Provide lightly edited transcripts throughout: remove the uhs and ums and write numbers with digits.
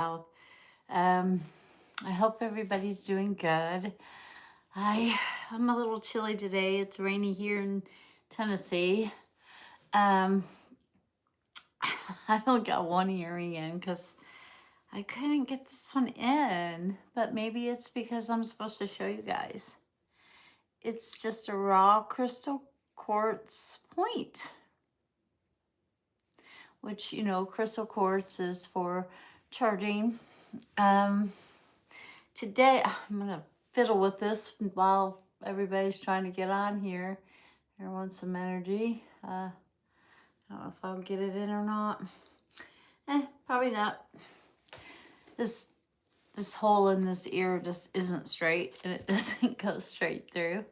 South. Um, I hope everybody's doing good. I'm a little chilly today. It's rainy here in Tennessee. Um, I only got one earring in because I couldn't get this one in, but maybe it's because I'm supposed to show you guys. It's just a raw crystal quartz point, which, crystal quartz is for charging. Um, Today, I'm going to fiddle with this while everybody's trying to get on here. Everyone some energy. I don't know if I'll get it in or not. Probably not. This hole in this ear just isn't straight, and it doesn't go straight through.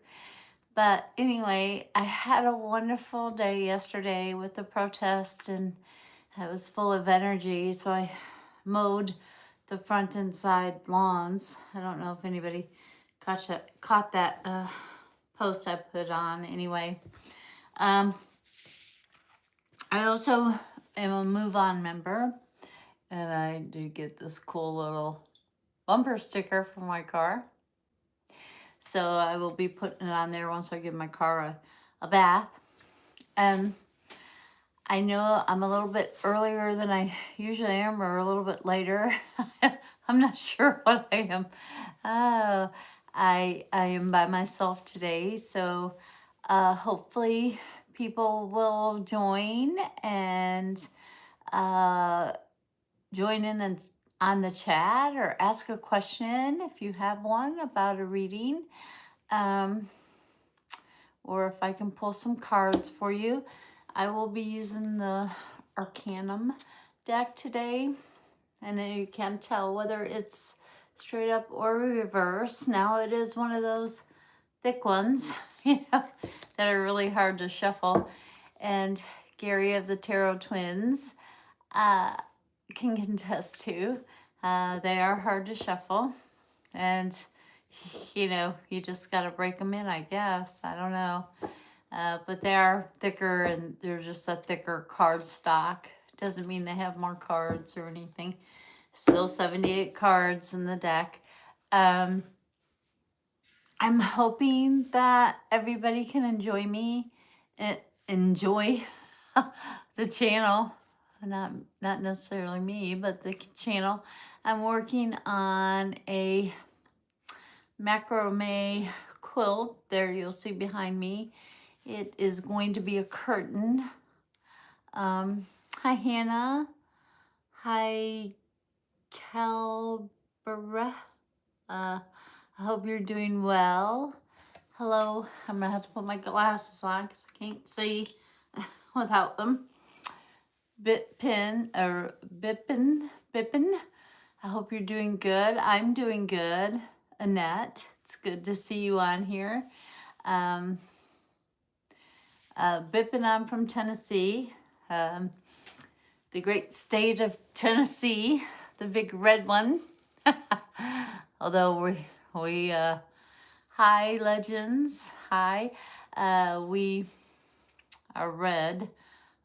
But anyway, I had a wonderful day yesterday with the protest, and it was full of energy. So I mowed the front and side lawns. I don't know if anybody caught that post I put on. Anyway, I also am a Move On member, and I did get this cool little bumper sticker for my car. So I will be putting it on there once I give my car a bath. I know I'm a little bit earlier than I usually am, or a little bit later. I'm not sure what I am. Oh, I am by myself today, so hopefully people will join and join in and on the chat or ask a question if you have one about a reading. Or if I can pull some cards for you. I will be using the Arcanum deck today, and you can tell whether it's straight up or reverse. Now it is one of those thick ones, that are really hard to shuffle. And Gary of the Tarot Twins can contest too. They are hard to shuffle, and you just got to break them in, I guess. I don't know. But they are thicker, and they're just a thicker card stock. Doesn't mean they have more cards or anything. Still 78 cards in the deck. I'm hoping that everybody can enjoy me and enjoy the channel. Not necessarily me, but the channel. I'm working on a macrame quilt. There, you'll see behind me. It is going to be a curtain. Hi, Hannah. Hi, Calbera. I hope you're doing well. Hello. I'm going to have to put my glasses on because I can't see without them. Bipin. I hope you're doing good. I'm doing good. Annette, it's good to see you on here. Bipin, I'm from Tennessee, the great state of Tennessee, the big red one. Although we hi legends, hi. We are red,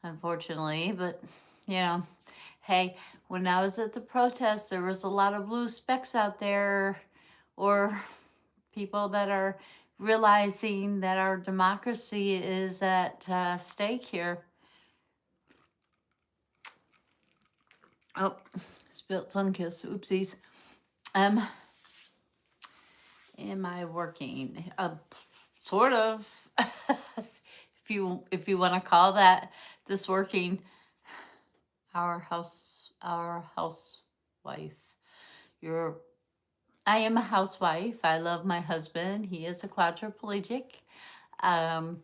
unfortunately, but hey, when I was at the protest, there was a lot of blue specks out there, or people that are realizing that our democracy is at stake here. Oh, spilled Sunkiss. Oopsies. Am I working? Sort of. if you want to call that this working. Our housewife. I am a housewife. I love my husband. He is a quadriplegic. I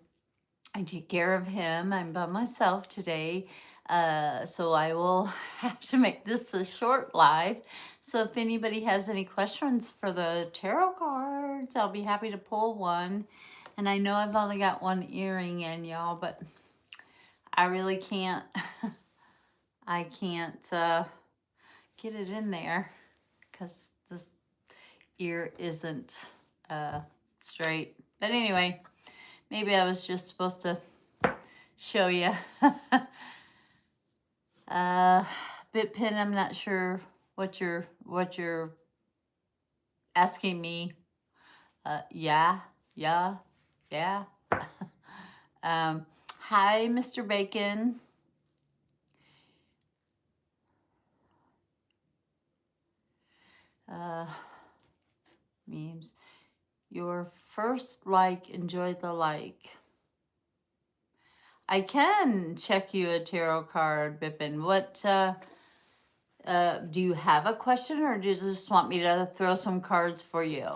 take care of him. I'm by myself today. So I will have to make this a short live. So if anybody has any questions for the tarot cards, I'll be happy to pull one. And I know I've only got one earring in, y'all, but I really can't, I can't get it in there because this ear isn't straight. But anyway, maybe I was just supposed to show you. Bitpin, I'm not sure what you're asking me. Yeah, yeah, yeah. Hi, Mr. Bacon. Memes. Your first like, enjoy the like. I can check you a tarot card, Bippin. What, do you have a question, or do you just want me to throw some cards for you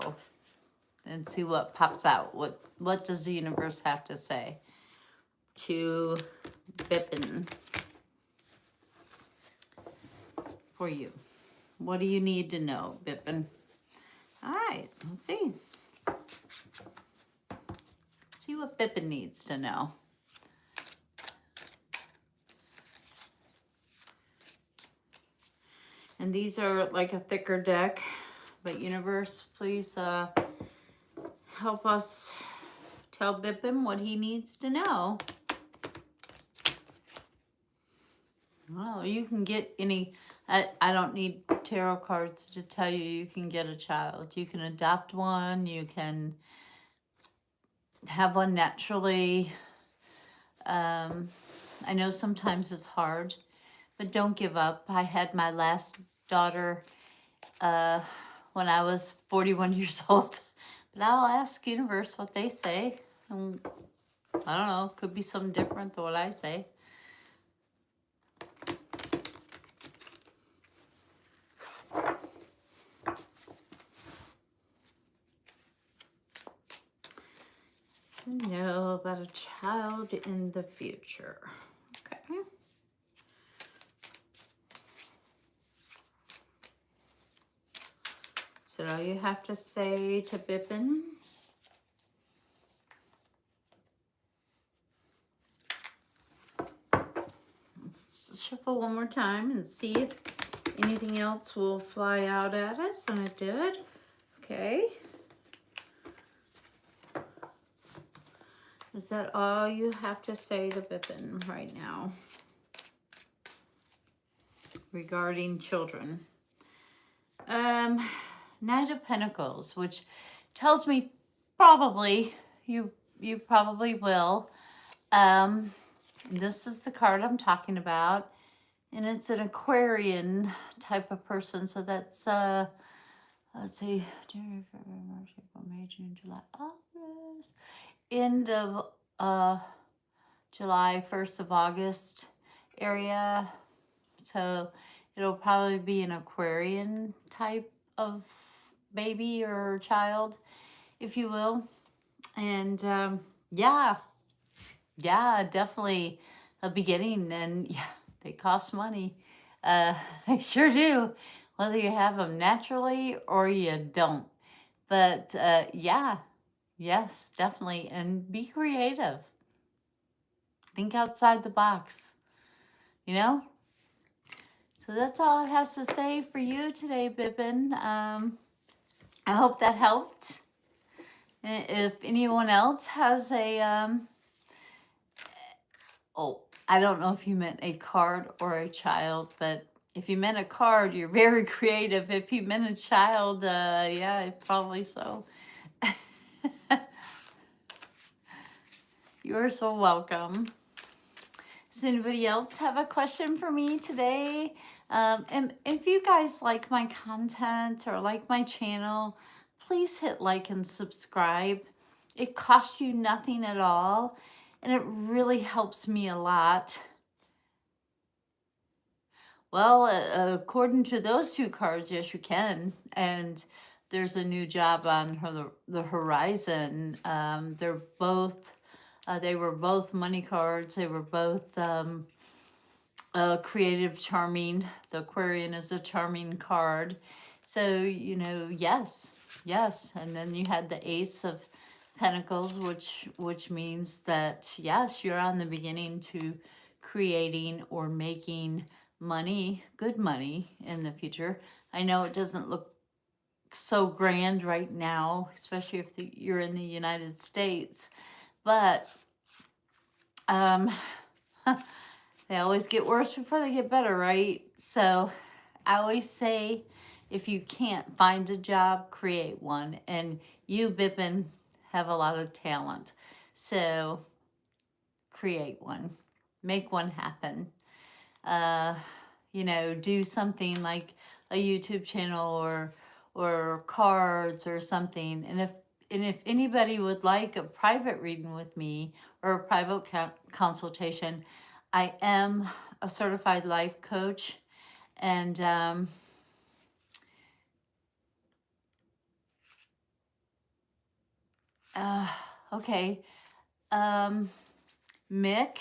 and see what pops out? What does the universe have to say to Bippin for you? What do you need to know, Bippin? All right, let's see. Let's see what Bippin needs to know. And these are like a thicker deck, but universe, please help us tell Bippin what he needs to know. Well, you can get any, I don't need tarot cards to tell you you can get a child. You can adopt one, you can have one naturally. I know sometimes it's hard, but don't give up. I had my last daughter when I was 41 years old. But I'll ask universe what they say. I don't know, could be something different than what I say. So know about a child in the future. Okay. So all you have to say to Bippin. Let's shuffle one more time and see if anything else will fly out at us, and it did. Okay. Is that all you have to say to Bippin right now regarding children? Knight of Pentacles, which tells me probably you probably will. This is the card I'm talking about, and it's an Aquarian type of person. So that's let's see, January, February, March, April, May, June, July, August. End of July, 1st of August area. So it'll probably be an Aquarian type of baby or child, if you will. And yeah, definitely a beginning. And yeah, they cost money. They sure do, whether you have them naturally or you don't. But yeah, yes, definitely. And be creative. Think outside the box, you know? So that's all it has to say for you today, Bippin. I hope that helped. If anyone else has a, oh, I don't know if you meant a card or a child, but if you meant a card, you're very creative. If you meant a child, yeah, probably so. You're so welcome. Does anybody else have a question for me today? And if you guys like my content or like my channel, please hit like and subscribe. It costs you nothing at all, and it really helps me a lot. Well, according to those two cards, yes, you can. And there's a new job on the horizon. They're both, they were both money cards. They were both creative, charming. The Aquarian is a charming card. So, you know, yes. And then you had the Ace of Pentacles, which means that, yes, you're on the beginning to creating or making money, good money in the future. I know it doesn't look so grand right now, especially if you're in the United States, but they always get worse before they get better, right? So I always say, if you can't find a job, create one. And you, Bippin, have a lot of talent. So create one, make one happen. Uh, do something like a YouTube channel or cards or something. And if anybody would like a private reading with me or a private consultation, I am a certified life coach. And okay, Mick.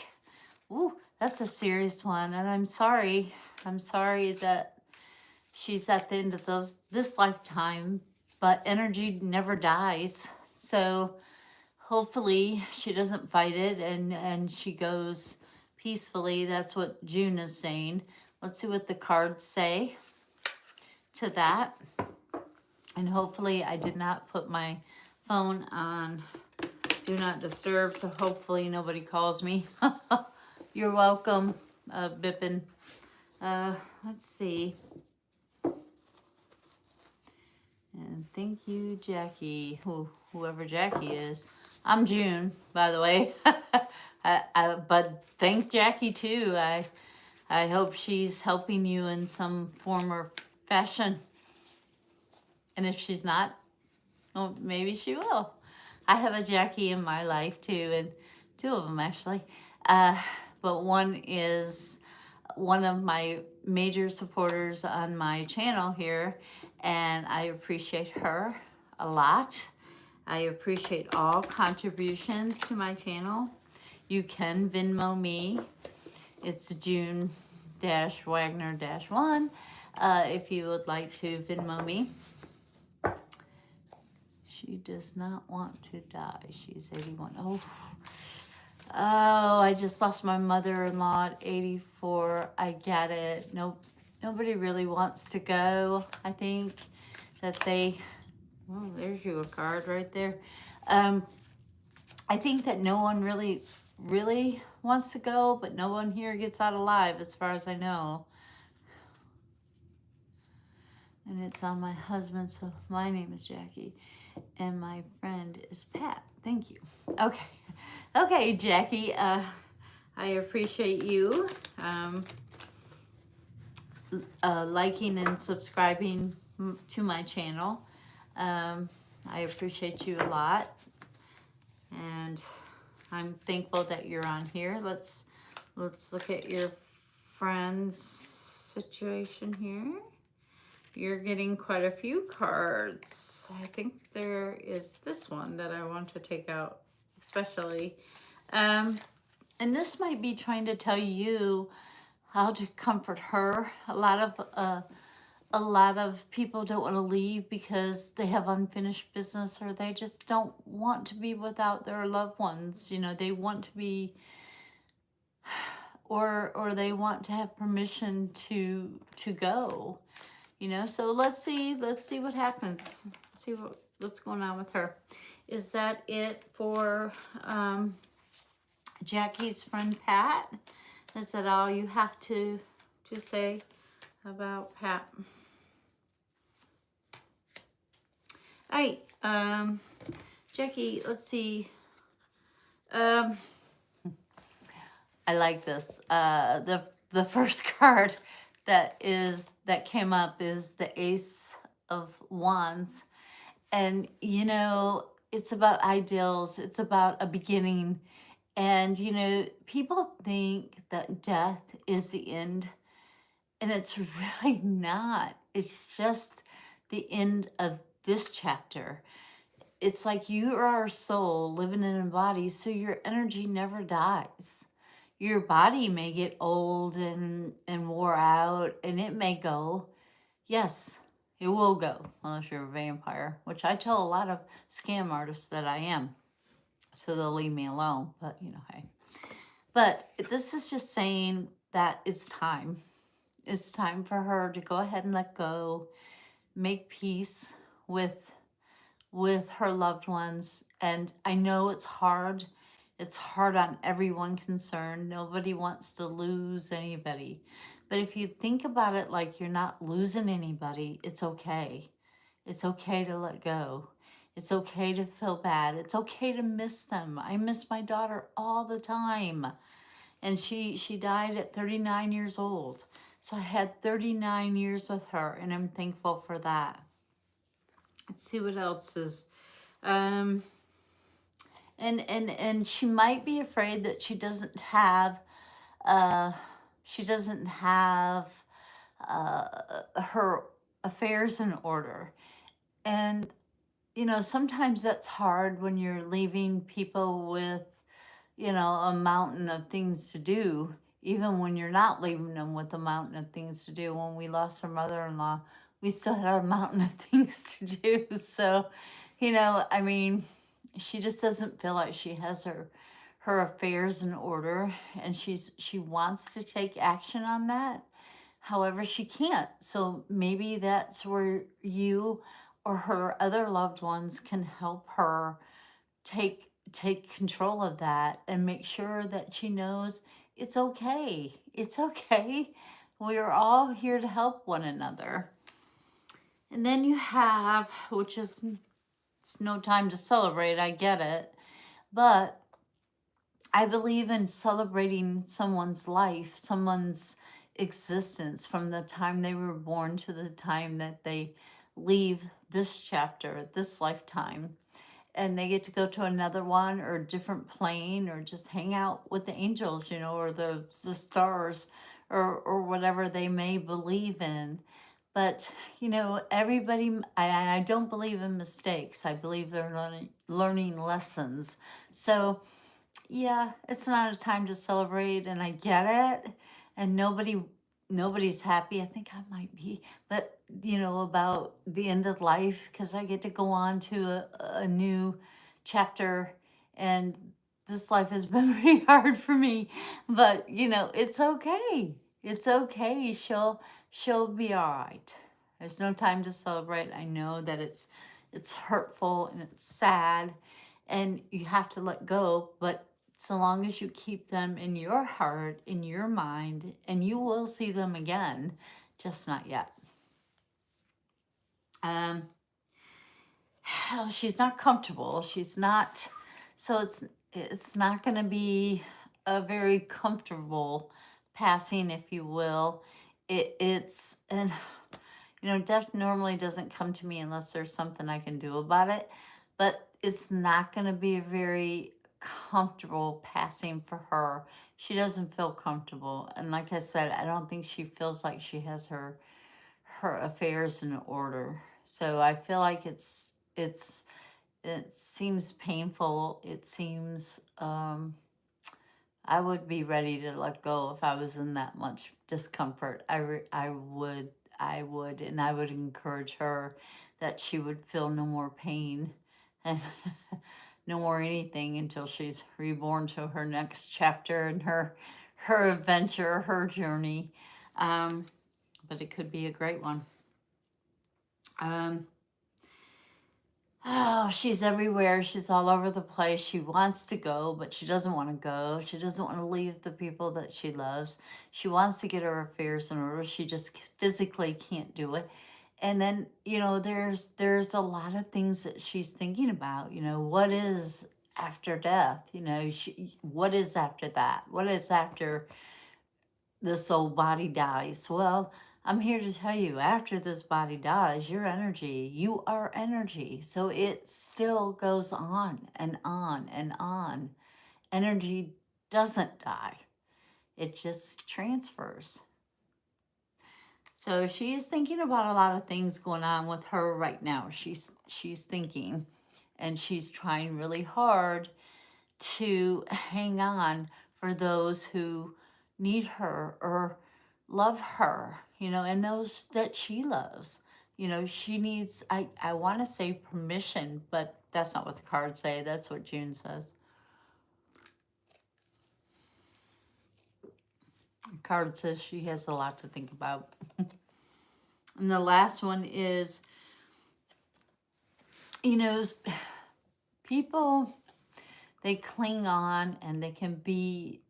Ooh, that's a serious one, and I'm sorry. I'm sorry that she's at the end of this lifetime, but energy never dies. So hopefully she doesn't fight it and she goes peacefully. That's what June is saying. Let's see what the cards say to that. And hopefully I did not put my phone on do not disturb, so hopefully nobody calls me. You're welcome, Bippin. Let's see. And thank you, Jackie, whoever Jackie is. I'm June, by the way. But thank Jackie too. I hope she's helping you in some form or fashion. And if she's not, well, maybe she will. I have a Jackie in my life too, and two of them actually. But one is one of my major supporters on my channel here, and I appreciate her a lot. I appreciate all contributions to my channel. You can Venmo me. It's June-Wagner-1 if you would like to Venmo me. She does not want to die. She's 81. Oh, I just lost my mother-in-law at 84. I get it. Nope. Nobody really wants to go. I think that oh, there's you a card right there. I think that no one really wants to go, but no one here gets out alive as far as I know. And it's on my husband, so my name is Jackie. And my friend is Pat. Thank you. Okay, Jackie. I appreciate you liking and subscribing to my channel. I appreciate you a lot, and I'm thankful that you're on here. Let's look at your friend's situation here. You're getting quite a few cards. I think there is this one that I want to take out especially. And this might be trying to tell you how to comfort her. A lot of people don't want to leave because they have unfinished business, or they just don't want to be without their loved ones. They want to be, or they want to have permission to go. So let's see what happens. Let's see what's going on with her. Is that it for Jackie's friend Pat? Is that all you have to say about Pat? All right, Jackie, let's see. I like this. The first card that came up is the Ace of Wands. And it's about ideals, it's about a beginning. And people think that death is the end, and it's really not. It's just the end of this chapter. It's like you are a soul living in a body, so your energy never dies. Your body may get old and wore out, and it may go. Yes, it will go, unless you're a vampire, which I tell a lot of scam artists that I am, so they'll leave me alone. But hey. But this is just saying that it's time. It's time for her to go ahead and let go, make peace with her loved ones. And I know it's hard. It's hard on everyone concerned. Nobody wants to lose anybody. But if you think about it like you're not losing anybody, it's okay. It's okay to let go. It's okay to feel bad. It's okay to miss them. I miss my daughter all the time. And she died at 39 years old. So I had 39 years with her, and I'm thankful for that. Let's see what else is. Um, and she might be afraid that uh, she doesn't have her affairs in order. And sometimes that's hard when you're leaving people with, a mountain of things to do, even when you're not leaving them with a mountain of things to do. When we lost our mother-in-law, we still had a mountain of things to do. So, I mean, she just doesn't feel like she has her affairs in order, and she wants to take action on that. However, she can't. So maybe that's where you or her other loved ones can help her take control of that and make sure that she knows it's okay. It's okay. We're all here to help one another. And then you have, which is it's no time to celebrate, I get it, but I believe in celebrating someone's life, someone's existence from the time they were born to the time that they leave this chapter, this lifetime, and they get to go to another one or a different plane or just hang out with the angels, or the stars, or whatever they may believe in. But, everybody, I don't believe in mistakes. I believe they're learning lessons. So, yeah, it's not a time to celebrate, and I get it. And nobody's happy. I think I might be, but about the end of life, because I get to go on to a new chapter, and this life has been pretty hard for me. But it's okay. It's okay. She'll be all right. There's no time to celebrate. I know that it's hurtful and it's sad, and you have to let go, but so long as you keep them in your heart, in your mind, and you will see them again, just not yet. Um, she's not comfortable. She's not, so it's not going to be a very comfortable passing, if you will. It's and death normally doesn't come to me unless there's something I can do about it, but it's not going to be a very comfortable passing for her. She doesn't feel comfortable, and like I said, I don't think she feels like she has her affairs in order. So I feel like it seems painful. It seems I would be ready to let go if I was in that much discomfort. I would, and I would encourage her that she would feel no more pain and no more anything until she's reborn to her next chapter in her adventure, her journey. But it could be a great one. Oh, she's everywhere. She's all over the place. She wants to go, but she doesn't want to go. She doesn't want to leave the people that she loves. She wants to get her affairs in order. She just physically can't do it. And then, there's a lot of things that she's thinking about. What is after death? What is after that? What is after this old body dies? Well, I'm here to tell you, after this body dies, your energy, you are energy. So it still goes on and on and on. Energy doesn't die, it just transfers. So she's thinking about a lot of things going on with her right now. She's thinking, and she's trying really hard to hang on for those who need her or love her, and those that she loves. She needs, I want to say permission, but that's not what the cards say. That's what June says. The card says she has a lot to think about. And the last one is, people, they cling on, and they can be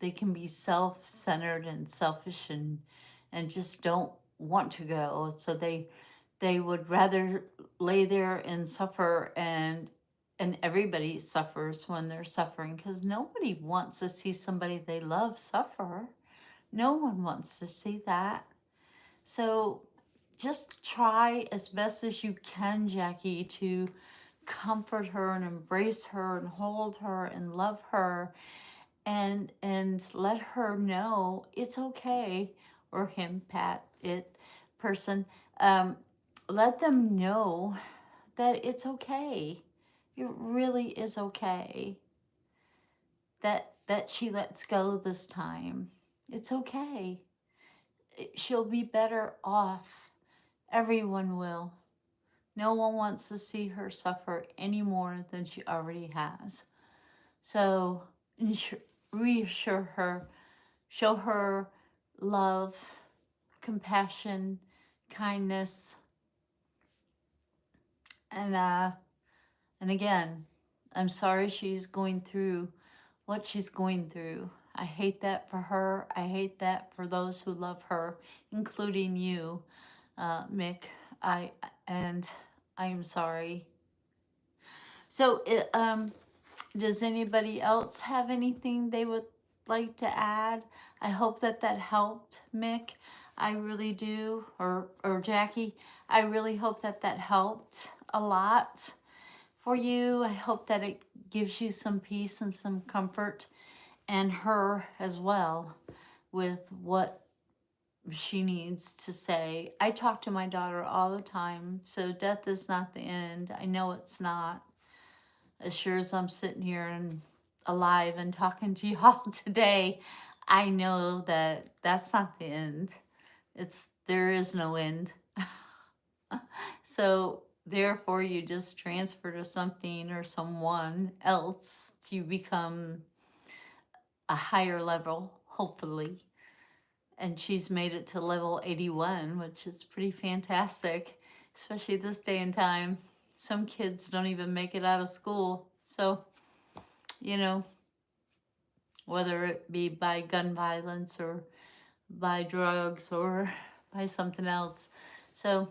self-centered and selfish, and just don't want to go. So they would rather lay there and suffer, and everybody suffers when they're suffering, because nobody wants to see somebody they love suffer. No one wants to see that. So just try as best as you can, Jackie, to comfort her and embrace her and hold her and love her, and let her know it's okay. Or him, Pat, it person, um, let them know that it's okay. It really is okay that she lets go this time. It's okay. She'll be better off. Everyone will. No one wants to see her suffer any more than she already has. So reassure her, show her love, compassion, kindness, and again, I'm sorry she's going through what she's going through. I hate that for her. I hate that for those who love her, including you, Mick. I and I am sorry. So, does anybody else have anything they would like to add? I hope that that helped, Mick. I really do, or Jackie. I really hope that that helped a lot for you. I hope that it gives you some peace and some comfort, and her as well, with what she needs to say. I talk to my daughter all the time, so death is not the end. I know it's not. As sure as I'm sitting here and alive and talking to y'all today, I know that that's not the end. There is no end. So therefore you just transfer to something or someone else to become a higher level, hopefully. And she's made it to level 81, which is pretty fantastic, especially this day and time. Some kids don't even make it out of school. So, you know, whether it be by gun violence or by drugs or by something else. So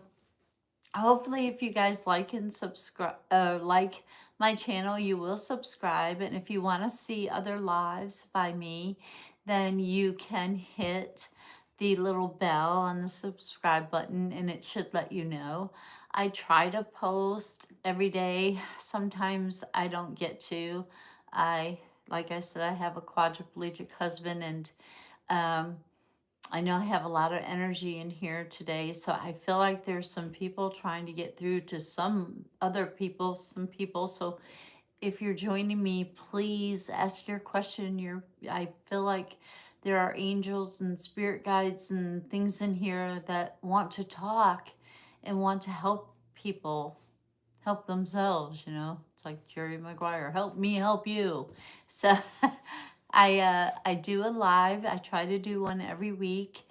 hopefully if you guys like and subscribe, like my channel, you will subscribe. And if you want to see other lives by me, then you can hit the little bell on the subscribe button and it should let you know. I try to post every day. Sometimes I don't get to. Like I said, I have a quadriplegic husband, and I know I have a lot of energy in here today, so I feel like there's some people trying to get through to some other people, some people. So if you're joining me, please ask your question. I feel like there are angels and spirit guides and things in here that want to talk and want to help people help themselves, you know. It's like Jerry Maguire, help me help you. So I do a live. I try to do one every week.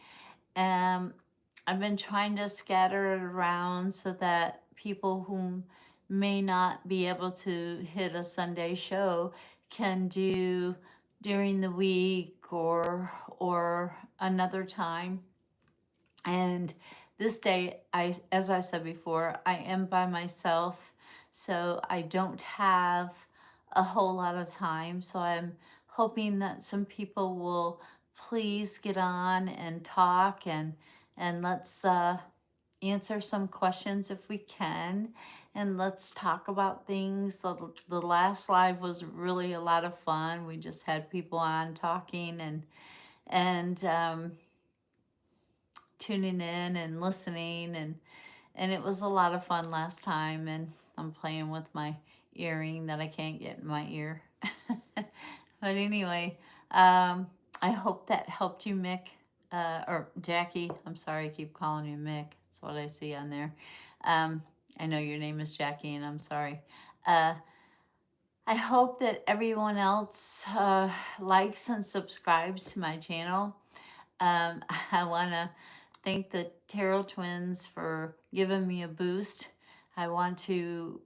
I've been trying to scatter it around so that people who may not be able to hit a Sunday show can do during the week or another time. And this day, as I said before, I am by myself, so I don't have a whole lot of time. So I'm hoping that some people will please get on and talk, and let's answer some questions if we can, and let's talk about things. The last live was really a lot of fun. We just had people on talking and tuning in and listening, and it was a lot of fun last time. And I'm playing with my earring that I can't get in my ear. But anyway, I hope that helped you, Mick, or Jackie. I'm sorry, I keep calling you Mick. That's what I see on there. I know your name is Jackie, and I'm sorry. I hope that everyone else likes and subscribes to my channel. I want to thank the Terrell twins for giving me a boost. I want to,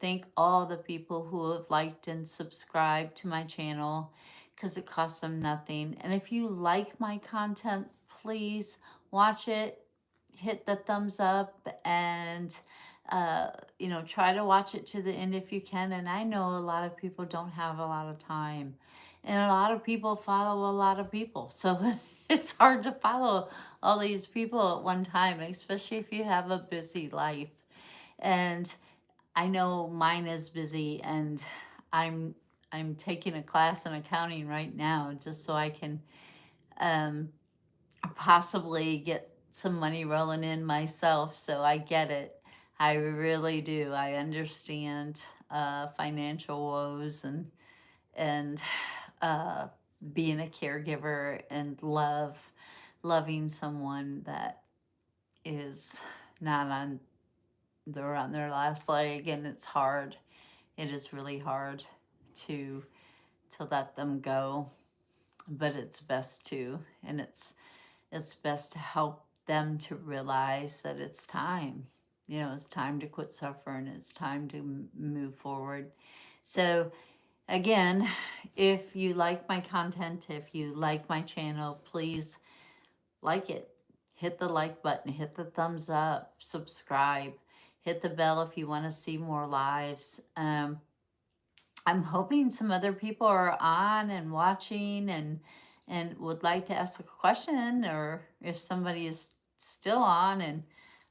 thank all the people who have liked and subscribed to my channel, because it costs them nothing. And if you like my content, please watch it, hit the thumbs up, and you know, try to watch it to the end if you can. And I know a lot of people don't have a lot of time, and a lot of people follow a lot of people, so it's hard to follow all these people at one time, especially if you have a busy life. And I know mine is busy, and I'm I'm taking a class in accounting right now just so I can um, possibly get some money rolling in myself. So I get it. I really do. I understand financial woes and uh, being a caregiver and loving someone that is not on they're on their last leg, and it's hard. It is really hard to let them go, but it's best to, and it's best to help them to realize that it's time. You know, it's time to quit suffering. It's time to move forward. So again, if you like my content, if you like my channel, please like it. Hit the like button, hit the thumbs up, subscribe, hit the bell if you want to see more lives. I'm hoping some other people are on and watching and would like to ask a question, or if somebody is still on and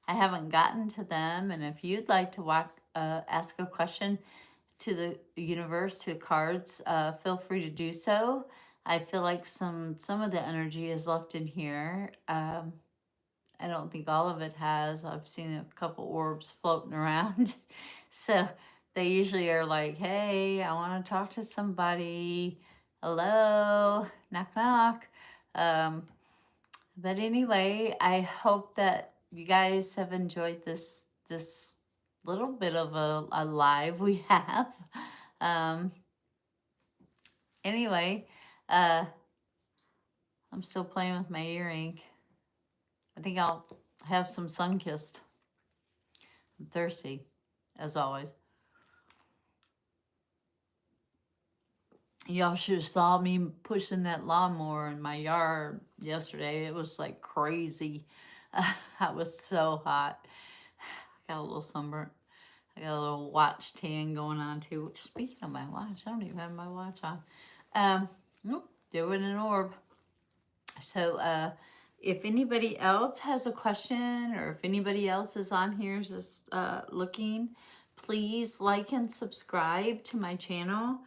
I haven't gotten to them, and if you'd like to ask a question to the universe, to cards, feel free to do so. I feel like some of the energy is left in here. I don't think all of it has. I've seen a couple orbs floating around. So they usually are like, hey, I want to talk to somebody. Hello, knock, knock. Um, but anyway, I hope that you guys have enjoyed this little bit of a live we have. Um, anyway, uh, I'm still playing with my earring. I think I'll have some sun-kissed. I'm thirsty, as always. Y'all should have saw me pushing that lawnmower in my yard yesterday. It was like crazy. I was so hot. I got a little sunburnt. I got a little watch tan going on too. Which, speaking of my watch, I don't even have my watch on. Nope, there went an orb. So if anybody else has a question, or if anybody else is on here just looking, please like and subscribe to my channel.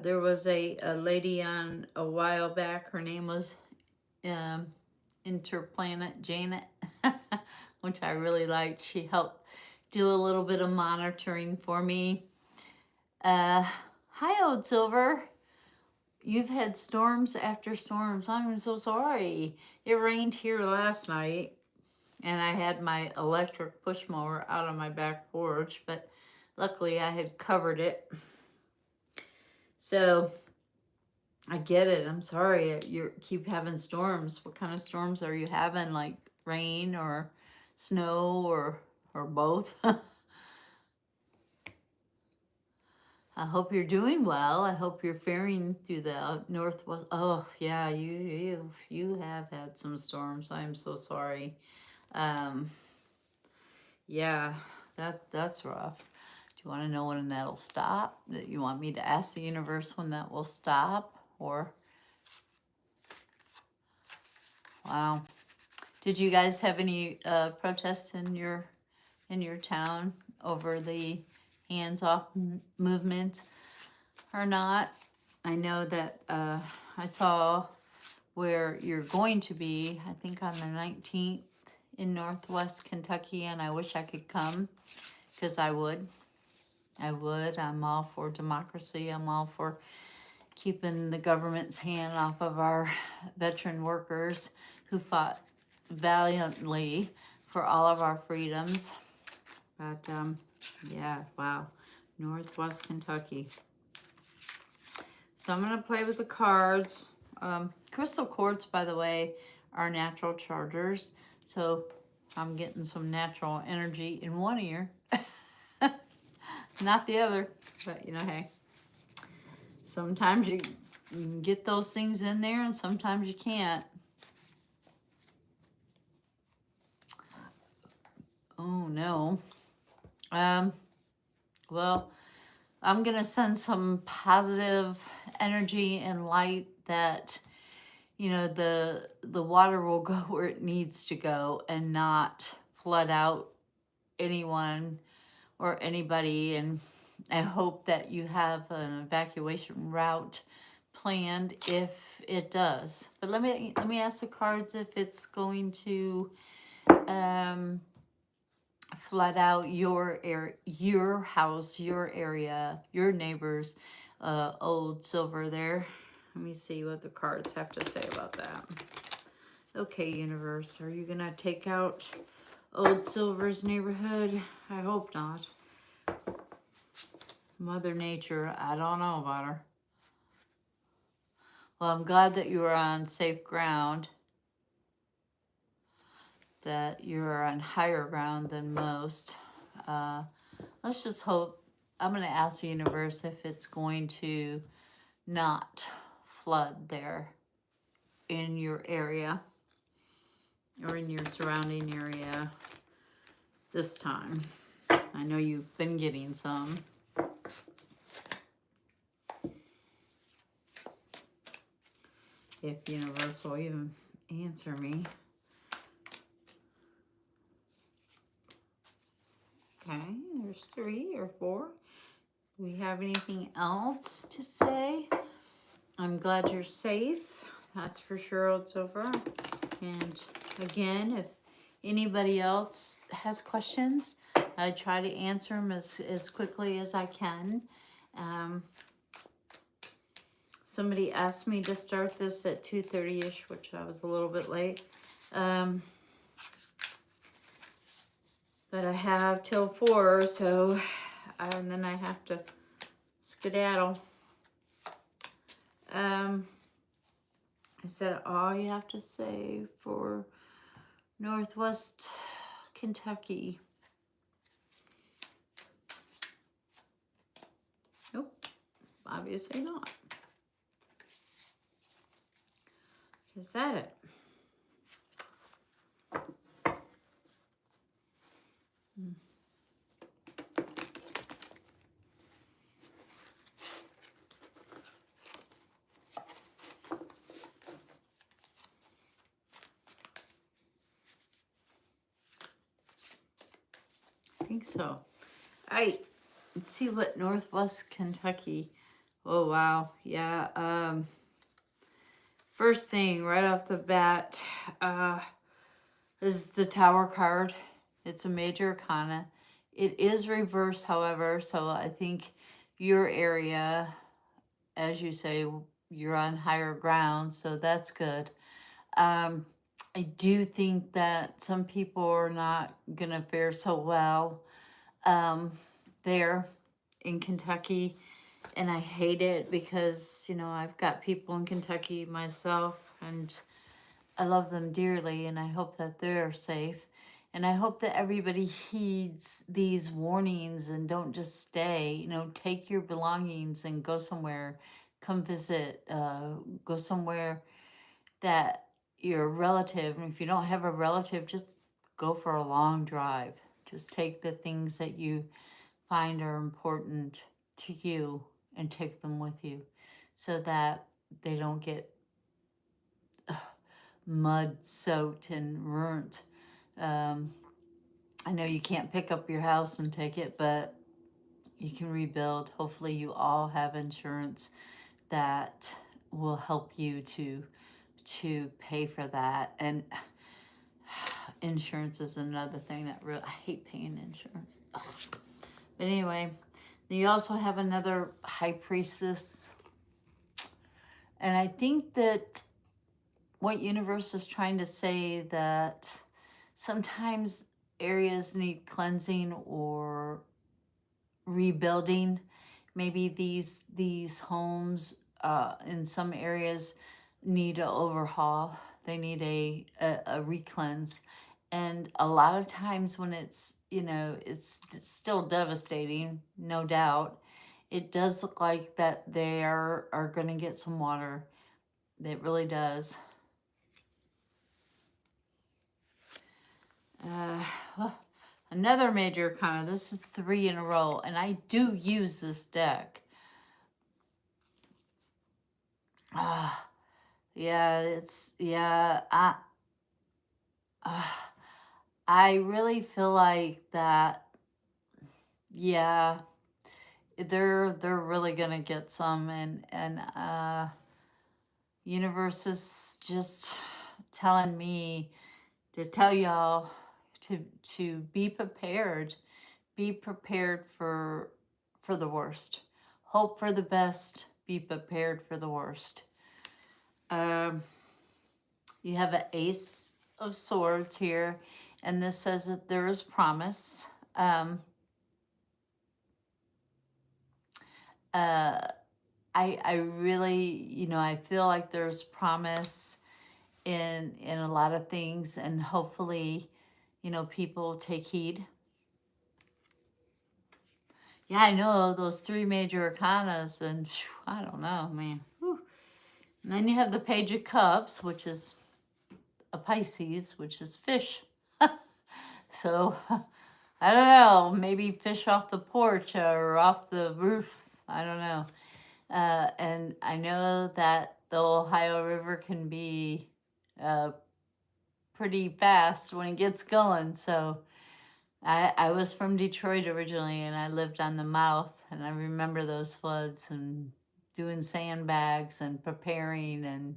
There was a lady on a while back. Her name was Interplanet Janet, which I really liked. She helped do a little bit of monitoring for me. Hi, Old Silver. You've had storms after storms. I'm so sorry. It rained here last night, and I had my electric push mower out on my back porch, but luckily I had covered it. So I get it. I'm sorry. You keep having storms. What kind of storms are you having? Like rain or snow or both? I hope you're doing well. I hope you're faring through the northwest. Oh yeah, you have had some storms. I'm so sorry. Yeah, that's rough. Do you want to know when that'll stop? That you want me to ask the universe when that will stop? Or wow. Did you guys have any protests in your town over the hands-off movement or not? I know that I saw where you're going to be, I think on the 19th in Northwest Kentucky, and I wish I could come, because I would. I'm all for democracy. I'm all for keeping the government's hand off of our veteran workers who fought valiantly for all of our freedoms. But yeah, wow, Northwest Kentucky. So I'm gonna play with the cards. Crystal quartz, by the way, are natural chargers. So I'm getting some natural energy in one ear, not the other. But you know, hey, sometimes you can get those things in there, and sometimes you can't. Oh no. Well, I'm gonna send some positive energy and light that, you know, the water will go where it needs to go and not flood out anyone or anybody. And I hope that you have an evacuation route planned if it does. But let me ask the cards if it's going to um flood out your area, your house, your area, your neighbors. Old silver there. Let me see what the cards have to say about that. Okay, universe, are you gonna take out old silver's neighborhood? I hope not. Mother Nature, I don't know about her. Well, I'm glad that you are on safe ground, that you're on higher ground than most. Let's just hope. I'm going to ask the universe if it's going to not flood there in your area or in your surrounding area this time. I know you've been getting some. If universe will even answer me. Okay, there's 3 or 4. Do we have anything else to say? I'm glad you're safe. That's for sure, old silver. And again, if anybody else has questions, I try to answer them as quickly as I can. Somebody asked me to start this at 2:30ish, which I was a little bit late. But I have till 4, so and then I have to skedaddle. I said all you have to say for Northwest Kentucky. Nope, obviously not. Is that it? I think so. All right, let's see what Northwest Kentucky. Oh wow, yeah. First thing right off the bat, is the Tower card. It's a major arcana. It is reversed, however, so I think your area, as you say, you're on higher ground, so that's good. I do think that some people are not gonna fare so well there in Kentucky, and I hate it because, you know, I've got people in Kentucky myself, and I love them dearly, and I hope that they're safe. And I hope that everybody heeds these warnings and don't just stay. You know, take your belongings and go somewhere. Come visit. Go somewhere that your relative, and if you don't have a relative, just go for a long drive. Just take the things that you find are important to you and take them with you so that they don't get mud soaked and ruined. I know you can't pick up your house and take it, but you can rebuild. Hopefully you all have insurance that will help you to pay for that. And insurance is another thing that really, I hate paying insurance. Ugh. But anyway, you also have another high priestess. And I think that what universe is trying to say that sometimes areas need cleansing or rebuilding. Maybe these homes in some areas need an overhaul. They need a re-cleanse. And a lot of times when it's, you know, it's still devastating, no doubt, it does look like that they are going to get some water. It really does. Well, Another major arcana. This is 3 in a row, and I do use this deck. Ah, yeah, I really feel like that, yeah, they're really gonna get some, and universe is just telling me to tell y'all to be prepared. Be prepared for the worst. Hope for the best. Be prepared for the worst. Um, you have an Ace of Swords here, and this says that there is promise. Uh, I really, I feel like there's promise in a lot of things, and hopefully, people take heed. Yeah, I know those 3 major arcanas, and I don't know, man. Whew. And then you have the Page of Cups, which is a Pisces, which is fish. So, I don't know, maybe fish off the porch or off the roof. I don't know. And I know that the Ohio River can be pretty fast when it gets going. So I was from Detroit originally, and I lived on the mouth, and I remember those floods and doing sandbags and preparing and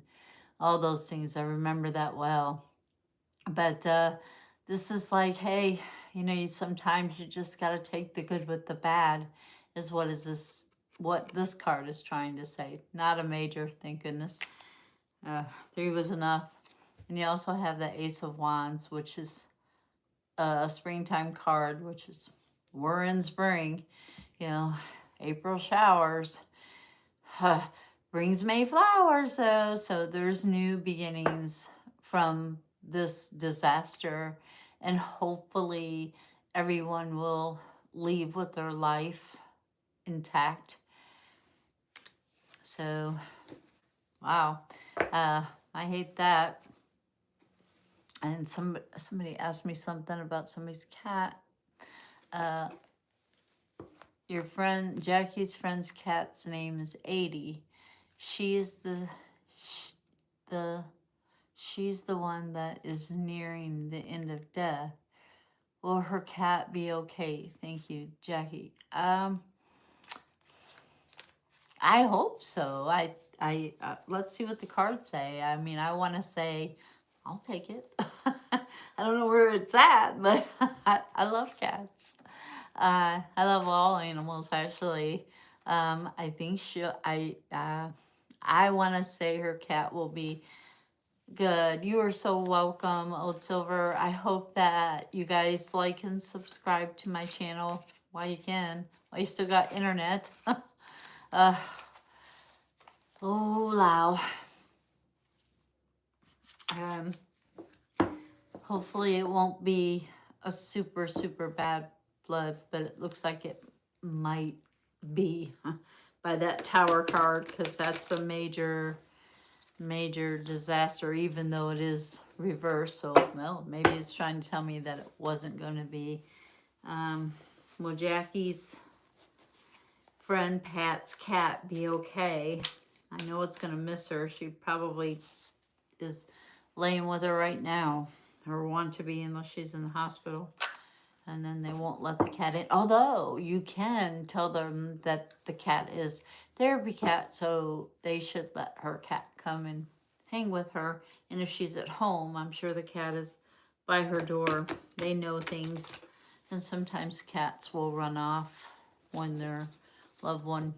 all those things. I remember that well. But this is like, hey, sometimes you just got to take the good with the bad, is what this card is trying to say. Not a major, thank goodness. 3 was enough. And you also have the Ace of Wands, which is a springtime card, which is, we're in spring, April showers. Brings May flowers, though, so there's new beginnings from this disaster, and hopefully everyone will leave with their life intact. So, wow, I hate that. And somebody asked me something about somebody's cat. Your friend Jackie's friend's cat's name is 80. She's she's the one that is nearing the end of death. Will her cat be okay? Thank you, Jackie. I hope so. I let's see what the cards say. I mean, I want to say I'll take it. I don't know where it's at, but I love cats. I love all animals, actually. I think I want to say her cat will be good. You are so welcome, Old Silver. I hope that you guys like and subscribe to my channel while you can, while you still got internet. Oh, wow. Hopefully it won't be a super, super bad flood, but it looks like it might be by that Tower card, because that's a major disaster, even though it is reversed. So, well, maybe it's trying to tell me that it wasn't going to be. Will Jackie's friend Pat's cat be okay? I know it's going to miss her. She probably is laying with her right now, or want to be, unless she's in the hospital. And then they won't let the cat in. Although you can tell them that the cat is therapy cat, so they should let her cat come and hang with her. And if she's at home, I'm sure the cat is by her door. They know things. And sometimes cats will run off when their loved one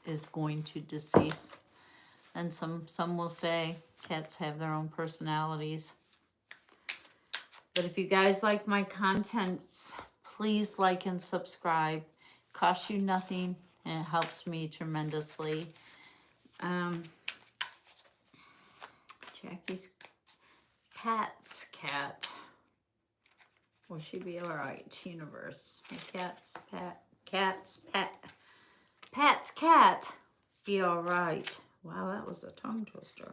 is going to decease. And some will stay. Cats have their own personalities. But if you guys like my contents, please like and subscribe. It costs you nothing, and it helps me tremendously. Jackie's Pat's cat. Will she be all right, universe? Pat's cat be all right. Wow, that was a tongue twister.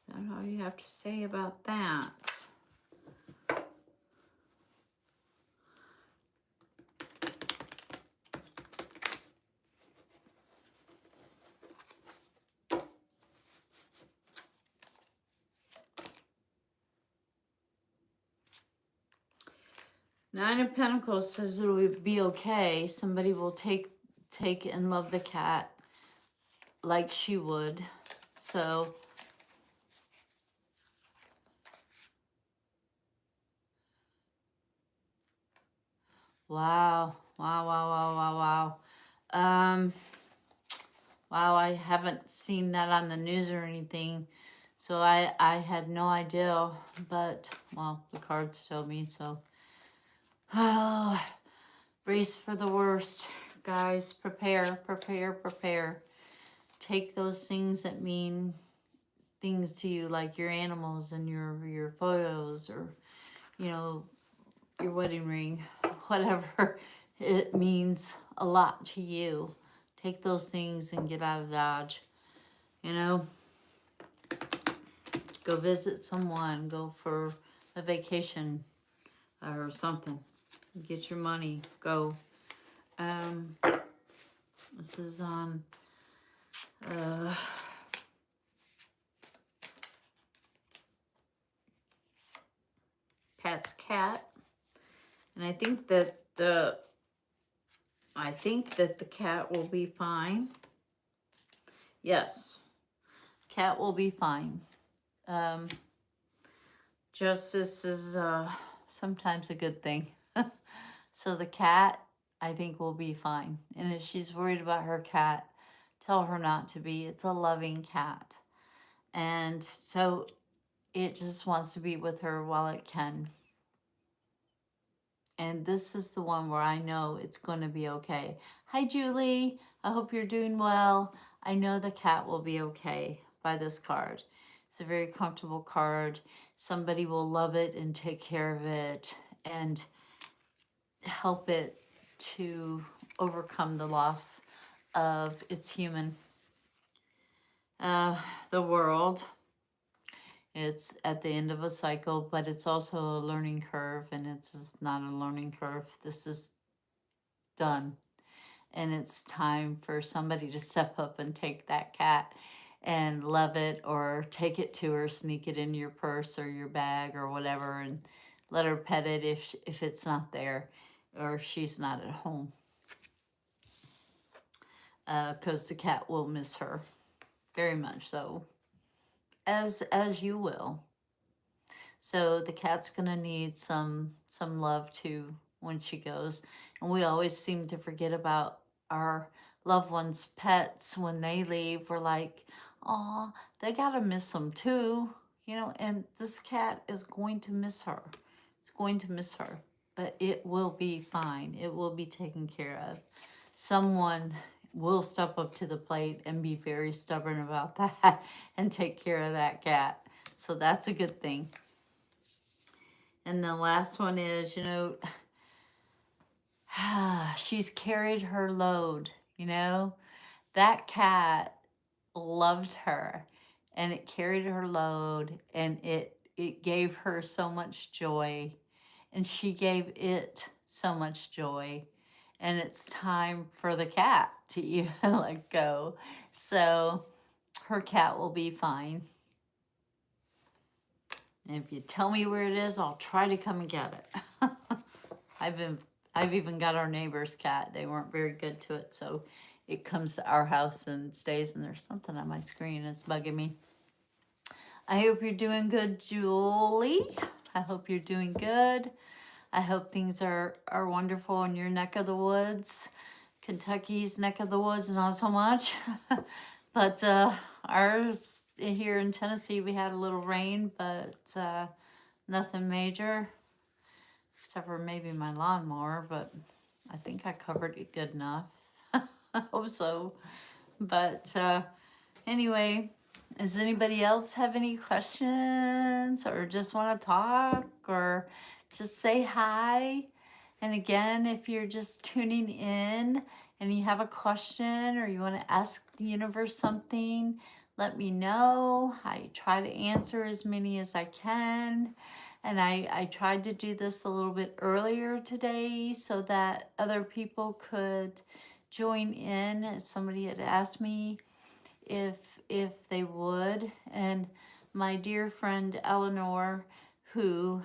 Is that all you have to say about that? Nine of Pentacles says it'll be okay. Somebody will take and love the cat like she would. So wow. Wow, I haven't seen that on the news or anything. So I had no idea, but well, the cards told me, so oh, brace for the worst, guys. Prepare. Take those things that mean things to you, like your animals and your photos, or you know, your wedding ring, whatever it means a lot to you. Take those things and get out of Dodge. You know, go visit someone, go for a vacation or something. Get your money, go. This is on Pat's cat. And I think that the cat will be fine. Yes, cat will be fine. Justice is sometimes a good thing. So the cat, I think, will be fine. And if she's worried about her cat, tell her not to be. It's a loving cat. And so it just wants to be with her while it can. And this is the one where I know it's going to be okay. Hi, Julie. I hope you're doing well. I know the cat will be okay by this card. It's a very comfortable card. Somebody will love it and take care of it and help it to overcome the loss of its human. The world. It's at the end of a cycle, but it's also a learning curve, and it's not a learning curve. This is done. And it's time for somebody to step up and take that cat and love it, or take it to her, sneak it in your purse or your bag or whatever, and let her pet it if it's not there or if she's not at home. Because the cat will miss her very much so, as you will. So the cat's gonna need some love too when she goes. And we always seem to forget about our loved ones' pets when they leave. We're like, oh, they gotta miss them too, you know. And this cat is going to miss her. It's going to miss her, but it will be fine. It will be taken care of. Someone will step up to the plate and be very stubborn about that and take care of that cat. So that's a good thing. And the last one is, you know, she's carried her load, you know. That cat loved her, and it carried her load, and it gave her so much joy, and she gave it so much joy. And it's time for the cat to even let go. So her cat will be fine. And if you tell me where it is, I'll try to come and get it. I've even got our neighbor's cat. They weren't very good to it, so it comes to our house and stays, and there's something on my screen that's bugging me. I hope you're doing good, Julie. I hope you're doing good. I hope things are wonderful in your neck of the woods. Kentucky's neck of the woods, not so much. But ours here in Tennessee, we had a little rain, but nothing major, except for maybe my lawnmower, but I think I covered it good enough. I hope so. But anyway, does anybody else have any questions or just want to talk or just say hi? And again, if you're just tuning in and you have a question or you want to ask the universe something, let me know. I try to answer as many as I can. And I tried to do this a little bit earlier today so that other people could join in. Somebody had asked me if they would. And my dear friend Eleanor, who,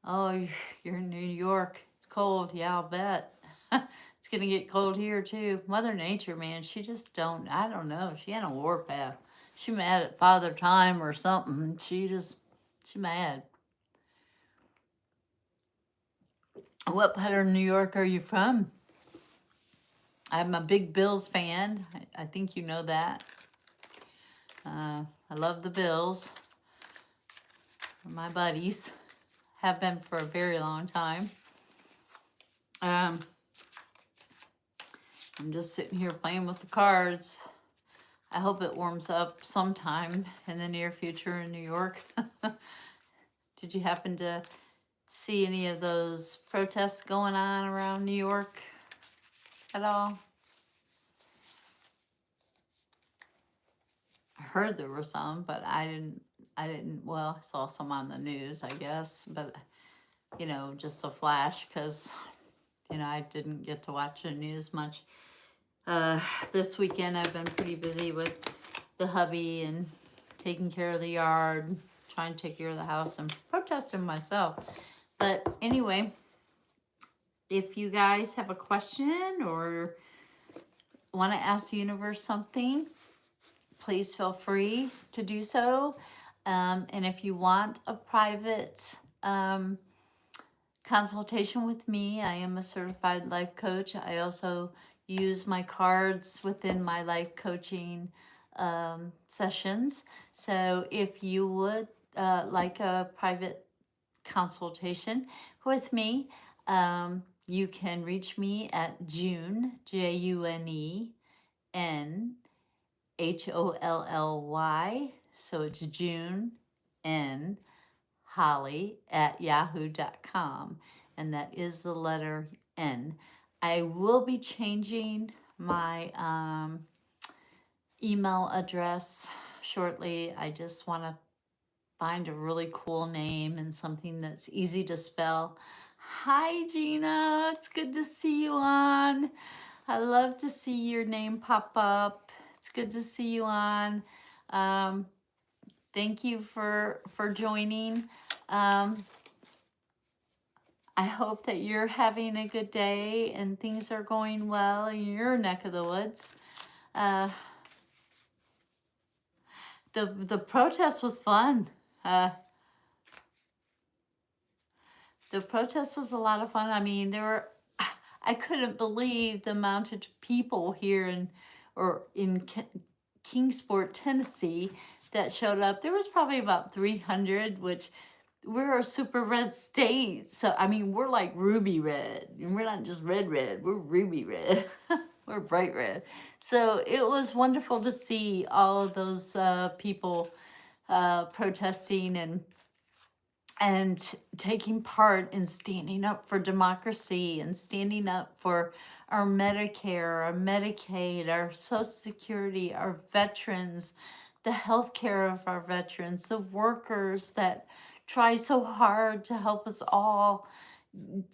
oh, you're in New York. It's cold. Yeah, I'll bet. It's gonna get cold here too. Mother Nature, man, she just don't, I don't know. She had a warpath. She mad at Father Time or something. She mad. What part of New York are you from? I'm a big Bills fan. I think you know that. I love the Bills. My buddies have been for a very long time. I'm just sitting here playing with the cards. I hope it warms up sometime in the near future in New York. Did you happen to see any of those protests going on around New York at all? I heard there were some, but I didn't, well, I saw some on the news, I guess, but, you know, just a flash, because, you know, I didn't get to watch the news much. This weekend I've been pretty busy with the hubby and taking care of the yard, trying to take care of the house, and protesting myself. But anyway, if you guys have a question or want to ask the universe something, please feel free to do so. And if you want a private consultation with me, I am a certified life coach. I also use my cards within my life coaching sessions. So if you would like a private consultation with me, you can reach me at June, JUNEN HOLLY. So it's June N Holly at yahoo.com. And that is the letter N. I will be changing my email address shortly. I just want to find a really cool name and something that's easy to spell. Hi, Gina. It's good to see you on. I love to see your name pop up. It's good to see you on. Thank you for joining. I hope that you're having a good day and things are going well in your neck of the woods. The protest was fun. The protest was a lot of fun. I mean, I couldn't believe the amount of people here in Kingsport, Tennessee that showed up. There was probably about 300, which we're a super red state. So, I mean, we're like ruby red. And we're not just red, we're ruby red. We're bright red. So it was wonderful to see all of those people protesting and taking part in standing up for democracy and standing up for our Medicare, our Medicaid, our Social Security, our veterans, the health care of our veterans, the workers that try so hard to help us all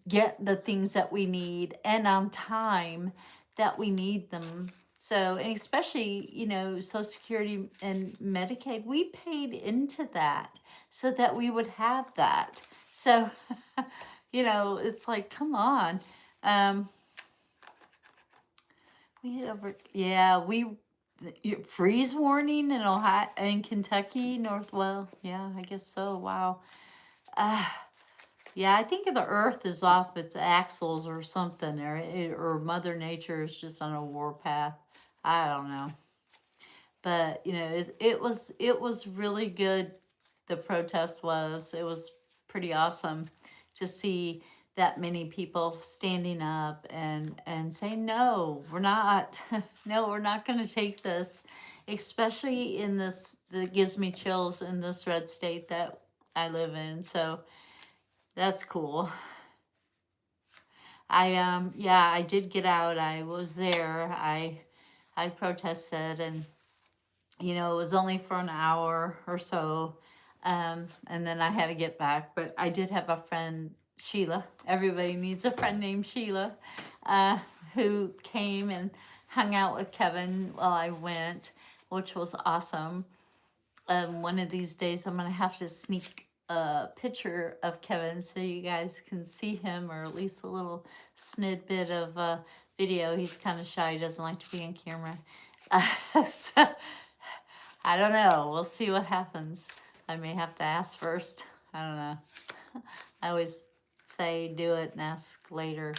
get the things that we need and on time that we need them. So, and especially, you know, Social Security and Medicaid, we paid into that so that we would have that. So, you know, it's like, come on. We hit over, yeah, freeze warning in Ohio, in Kentucky, Northwell. Yeah, I guess so. Wow. Yeah, I think the Earth is off its axles or something, or Mother Nature is just on a warpath. I don't know, but you know, it was really good. The protest was. It was pretty awesome to see that many people standing up and saying no, we're not. No, we're not going to take this, especially in this. That gives me chills in this red state that I live in. So. That's cool. Yeah, I did get out. I was there. I protested, and you know, it was only for an hour or so. And then I had to get back. But I did have a friend, Sheila. Everybody needs a friend named Sheila, uh, who came and hung out with Kevin while I went, which was awesome. One of these days, I'm going to have to sneak a picture of Kevin so you guys can see him, or at least a little snippet of video. He's kind of shy, he doesn't like to be on camera. So I don't know. We'll see what happens. I may have to ask first. I don't know. I always say do it and ask later.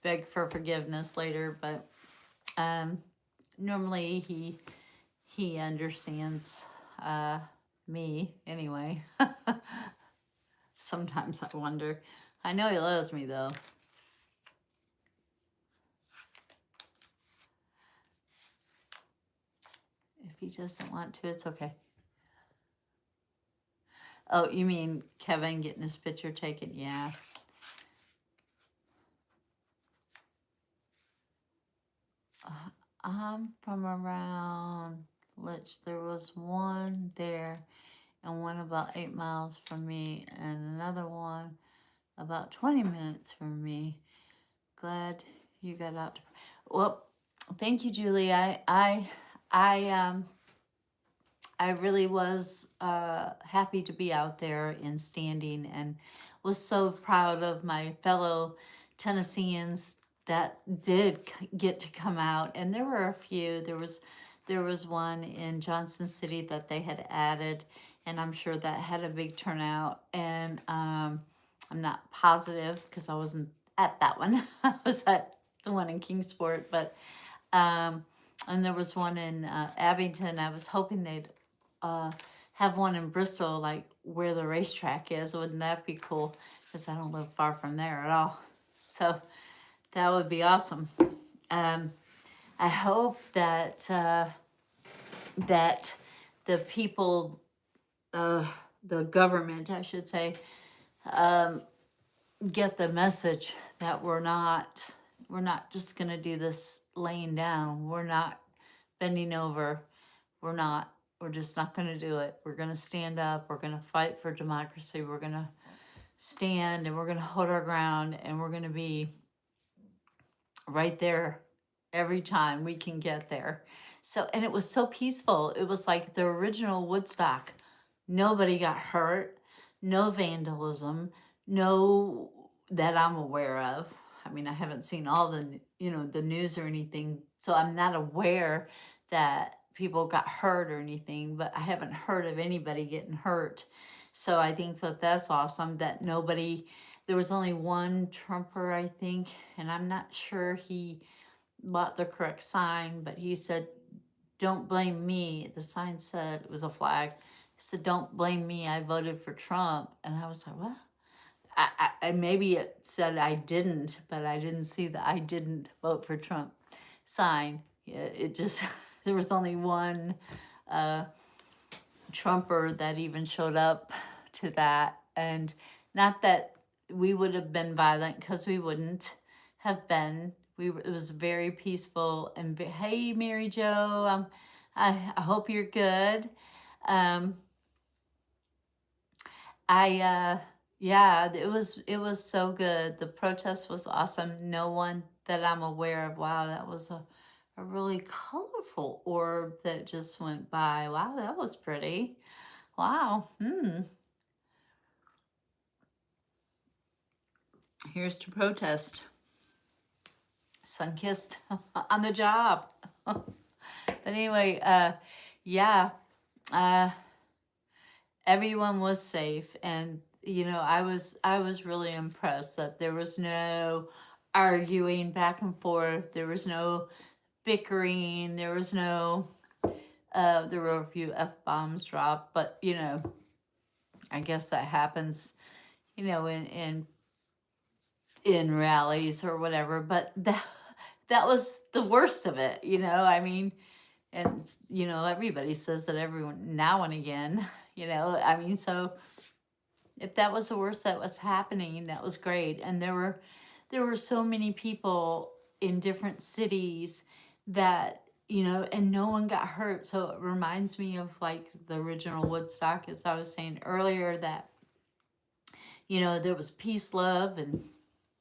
Beg for forgiveness later, but normally he understands me anyway. Sometimes I wonder. I know he loves me though. If he doesn't want to, it's okay. Oh, you mean Kevin getting his picture taken? Yeah. I'm from around, which there was one there and one about 8 miles from me and another one about 20 minutes from me. Glad you got out. Well, thank you, Julie. I really was happy to be out there and standing, and was so proud of my fellow Tennesseans that did get to come out. And there were a few. There was one in Johnson City that they had added, and I'm sure that had a big turnout. And I'm not positive because I wasn't at that one. I was at the one in Kingsport, but and there was one in Abington. I was hoping they'd have one in Bristol, like where the racetrack is. Wouldn't that be cool? Because I don't live far from there at all. So that would be awesome. I hope that that the people, the government, I should say, get the message that we're not just gonna do this laying down. We're not bending over. We're just not gonna do it. We're gonna stand up. We're gonna fight for democracy. We're gonna stand and we're gonna hold our ground, and we're gonna be right there every time we can get there. So, and it was so peaceful. It was like the original Woodstock. Nobody got hurt, no vandalism, no that I'm aware of. I mean, I haven't seen all the, the news or anything, so I'm not aware that people got hurt or anything, but I haven't heard of anybody getting hurt. So I think that that's awesome that nobody, there was only one Trumper, I think, and I'm not sure he bought the correct sign, but he said, "Don't blame me." The sign said, it was a flag. He said, "Don't blame me. I voted for Trump." And I was like, what? I maybe it said I didn't, but I didn't see the "I didn't vote for Trump" sign. It just, there was only one Trumper that even showed up to that. And not that we would have been violent, because we wouldn't have been. It was very peaceful. And hey, Mary Jo, I hope you're good. Yeah, it was so good. The protest was awesome. No one that I'm aware of. Wow, that was a really colorful orb that just went by. Wow, that was pretty. Wow. Here's to protest. Sun-kissed on the job. But anyway, yeah. Everyone was safe, and I was really impressed that there was no arguing back and forth. There was no bickering. There was no there were a few F-bombs dropped, but I guess that happens in rallies or whatever. But that was the worst of it. I mean, and everybody says that everyone now and again. I mean, so if that was the worst that was happening, that was great. And there were so many people in different cities that you know, and no one got hurt. So it reminds me of like the original Woodstock, as I was saying earlier, that, you know, there was peace, love, and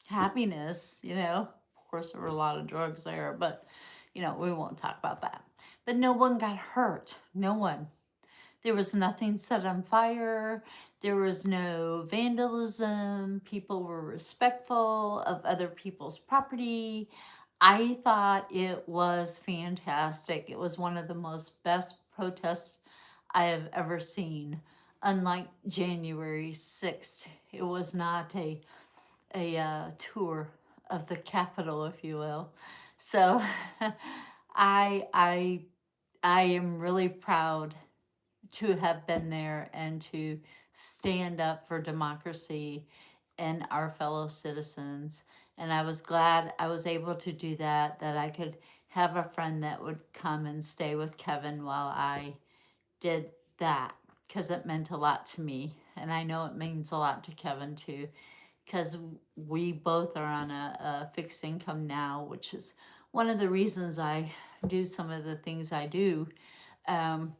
happiness, you know. Of course, there were a lot of drugs there, but, you know, we won't talk about that. But no one got hurt. No one. There was nothing set on fire. There was no vandalism. People were respectful of other people's property. I thought it was fantastic. It was one of the most best protests I have ever seen. Unlike January 6th, it was not a tour of the Capitol, if you will. So I I I am really proud to have been there and to stand up for democracy and our fellow citizens. And I was glad I was able to do that, that I could have a friend that would come and stay with Kevin while I did that, because it meant a lot to me. And I know it means a lot to Kevin too, because we both are on a fixed income now, which is one of the reasons I do some of the things I do. Um,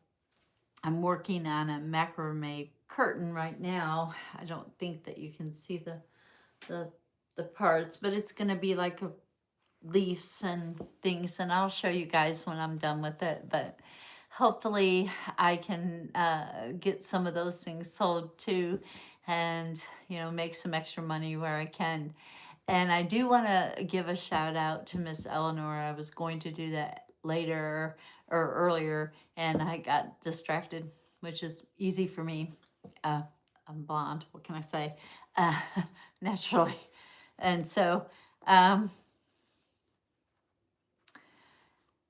I'm working on a macrame curtain right now. I don't think that you can see the the parts, but it's gonna be like a leaves and things, and I'll show you guys when I'm done with it. But hopefully I can get some of those things sold too, and, you know, make some extra money where I can. And I do want to give a shout out to Miss Eleanor. I was going to do that later or earlier, and I got distracted, which is easy for me. Uh, I'm blonde. What can I say? Uh, naturally. And so, um,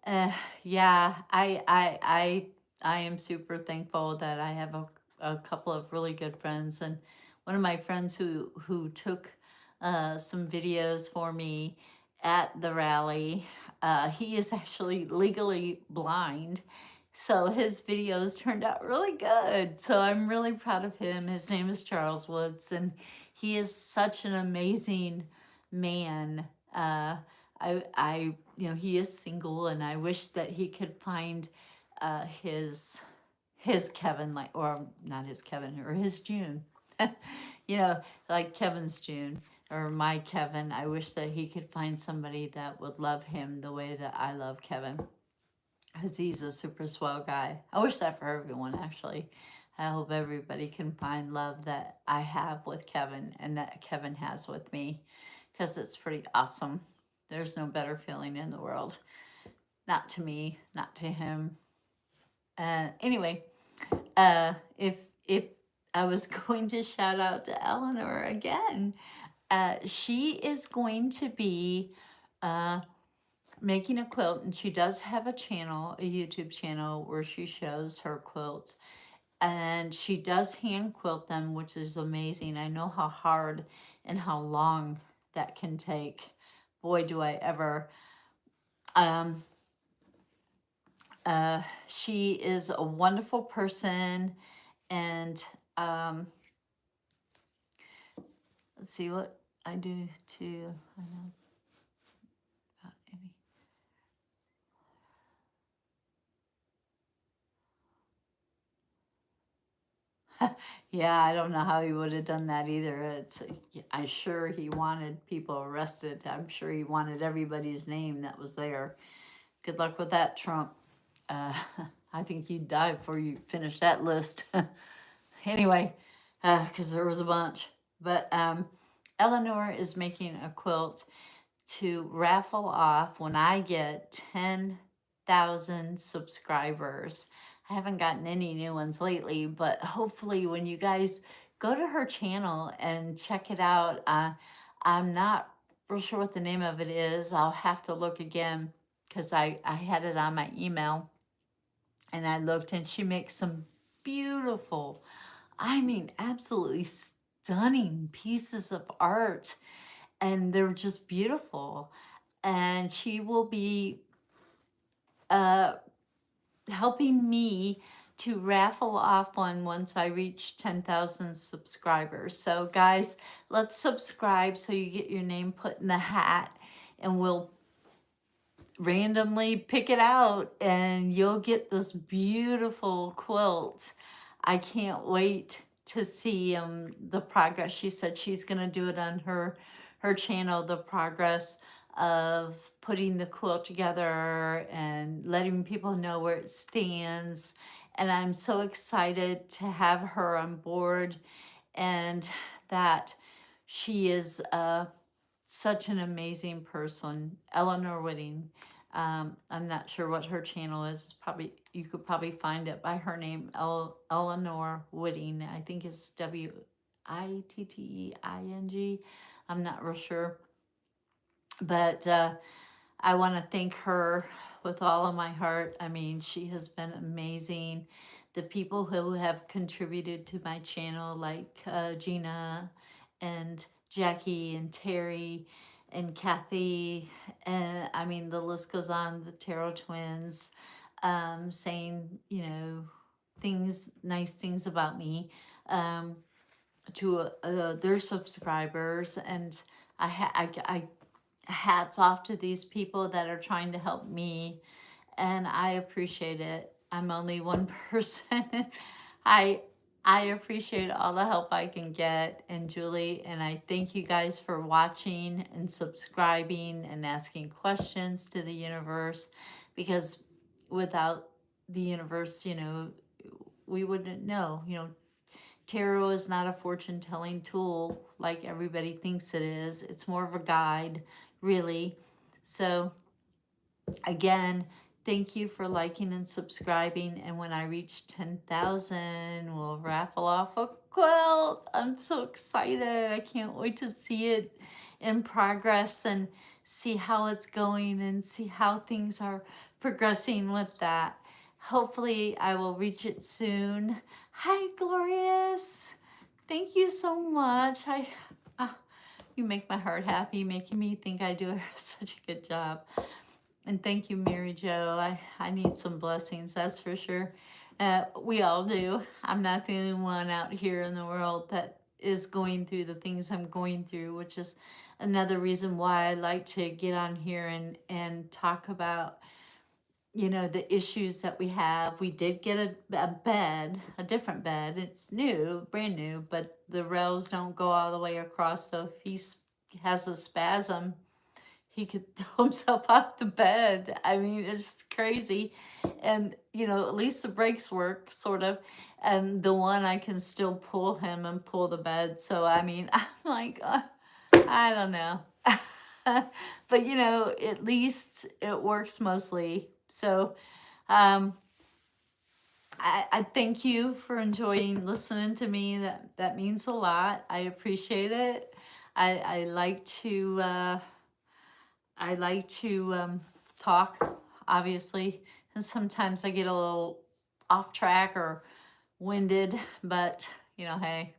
uh, yeah, I am super thankful that I have a couple of really good friends, and one of my friends who took some videos for me at the rally. He is actually legally blind, so his videos turned out really good. So I'm really proud of him. His name is Charles Woods, and he is such an amazing man. You know, he is single, and I wish that he could find his Kevin, like, or not his Kevin, or his June. You know, like Kevin's June or my Kevin. I wish that he could find somebody that would love him the way that I love Kevin, because he's a super swell guy. I wish that for everyone, actually. I hope everybody can find love that I have with Kevin and that Kevin has with me, because it's pretty awesome. There's no better feeling in the world. Not to me, not to him. Anyway, if I was going to shout out to Eleanor again, she is going to be uh, making a quilt, and she does have a channel, a YouTube channel, where she shows her quilts, and she does hand quilt them, which is amazing. I know how hard and how long that can take. Boy, do I ever. Um, she is a wonderful person, and let's see what I do to. I know about any. Yeah, I don't know how he would have done that either. I'm sure he wanted people arrested. I'm sure he wanted everybody's name that was there. Good luck with that, Trump. Uh, I think you'd die before you finish that list. Anyway, because there was a bunch. But Eleanor is making a quilt to raffle off when I get 10,000 subscribers. I haven't gotten any new ones lately, but hopefully when you guys go to her channel and check it out, I'm not real sure what the name of it is. I'll have to look again, because I had it on my email, and I looked, and she makes some beautiful, I mean, absolutely stunning pieces of art, and they're just beautiful. And she will be uh, helping me to raffle off one once I reach 10,000 subscribers. So guys, let's subscribe so you get your name put in the hat, and we'll randomly pick it out and you'll get this beautiful quilt. I can't wait to see the progress. She said she's going to do it on her channel, the progress of putting the quilt together and letting people know where it stands. And I'm so excited to have her on board, and that she is such an amazing person. Eleanor Whitting. I'm not sure what her channel is. It's probably, you could probably find it by her name, Eleanor Whitting. I think it's Witting. I'm not real sure, but I want to thank her with all of my heart. I mean, she has been amazing. The people who have contributed to my channel, like Gina and Jackie and Terry and Kathy, and I mean, the list goes on, the Tarot twins, saying, things, nice things about me, to their subscribers. And I hats off to these people that are trying to help me, and I appreciate it. I'm only one person. I I appreciate all the help I can get, and Julie, and I thank you guys for watching and subscribing and asking questions to the universe, because without the universe, we wouldn't know. Tarot is not a fortune telling tool like everybody thinks it is. It's more of a guide, really. So, again, thank you for liking and subscribing. And when I reach 10,000, we'll raffle off a quilt. I'm so excited. I can't wait to see it in progress and see how it's going and see how things are progressing with that. Hopefully, I will reach it soon. Hi, Glorious. Thank you so much. You make my heart happy, making me think I do such a good job. And thank you, Mary Jo. I need some blessings, that's for sure. We all do. I'm not the only one out here in the world that is going through the things I'm going through, which is another reason why I like to get on here and talk about, the issues that we have. We did get a bed, a different bed. It's new, brand new, but the rails don't go all the way across. So if he has a spasm, he could throw himself off the bed. I mean, it's just crazy. And, at least the brakes work, sort of. And the one, I can still pull him and pull the bed. So, I mean, I'm like, I don't know. But, at least it works mostly. So, um, I thank you for enjoying listening to me. That means a lot. I appreciate it. I like to talk, obviously, and sometimes I get a little off track or winded, but hey,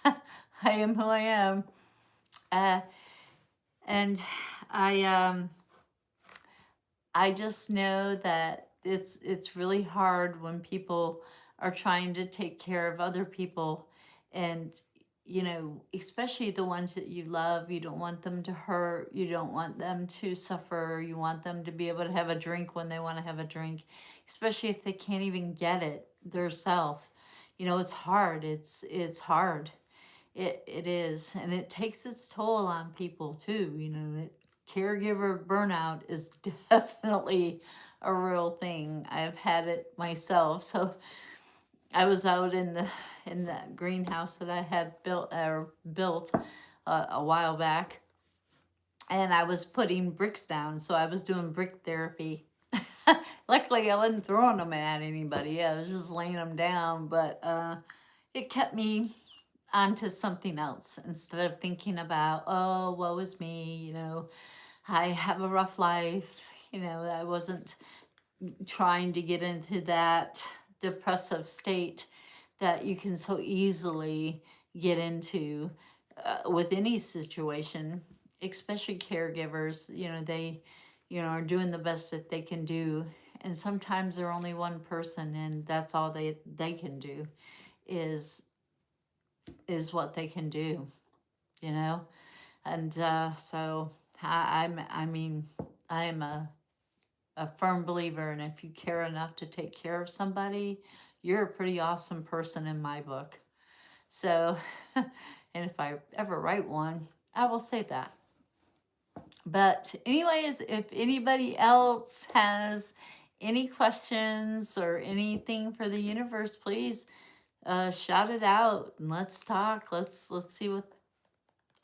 I am who I am. Uh, and I just know that it's really hard when people are trying to take care of other people, and especially the ones that you love. You don't want them to hurt, you don't want them to suffer, you want them to be able to have a drink when they want to have a drink, especially if they can't even get it themselves. It's hard. It's hard. It is, and it takes its toll on people too. Caregiver burnout is definitely a real thing. I've had it myself. So I was out in the greenhouse that I had built a while back, and I was putting bricks down. So I was doing brick therapy. Luckily, I wasn't throwing them at anybody. I was just laying them down, but it kept me onto something else instead of thinking about, oh, woe is me, I have a rough life. I wasn't trying to get into that depressive state that you can so easily get into with any situation, especially caregivers. They, are doing the best that they can do. And sometimes they're only one person, and that's all they can do is what they can do, and so I mean, I am a a firm believer, and if you care enough to take care of somebody, you're a pretty awesome person in my book. So, and if I ever write one, I will say that. But anyways, if anybody else has any questions or anything for the universe, please shout it out and let's talk. Let's see what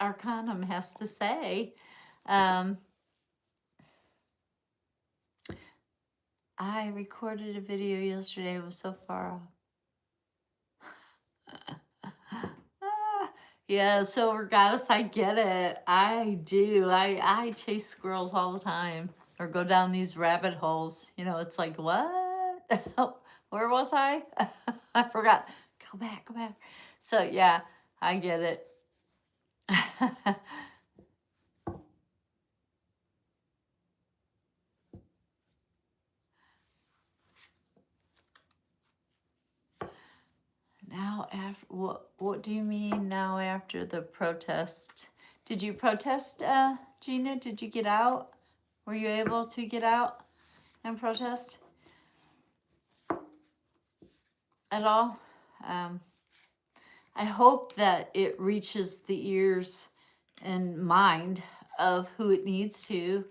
Arcanum has to say. I recorded a video yesterday. It was so far off. Yeah, so regardless, I get it. I do. I chase squirrels all the time or go down these rabbit holes. You know, it's like, what? Where was I? I forgot. Go back, go back. So yeah, I get it. Now after what do you mean now after the protest? Did you protest, Gina? Did you get out? Were you able to get out and protest at all? I hope that it reaches the ears and mind of who it needs to.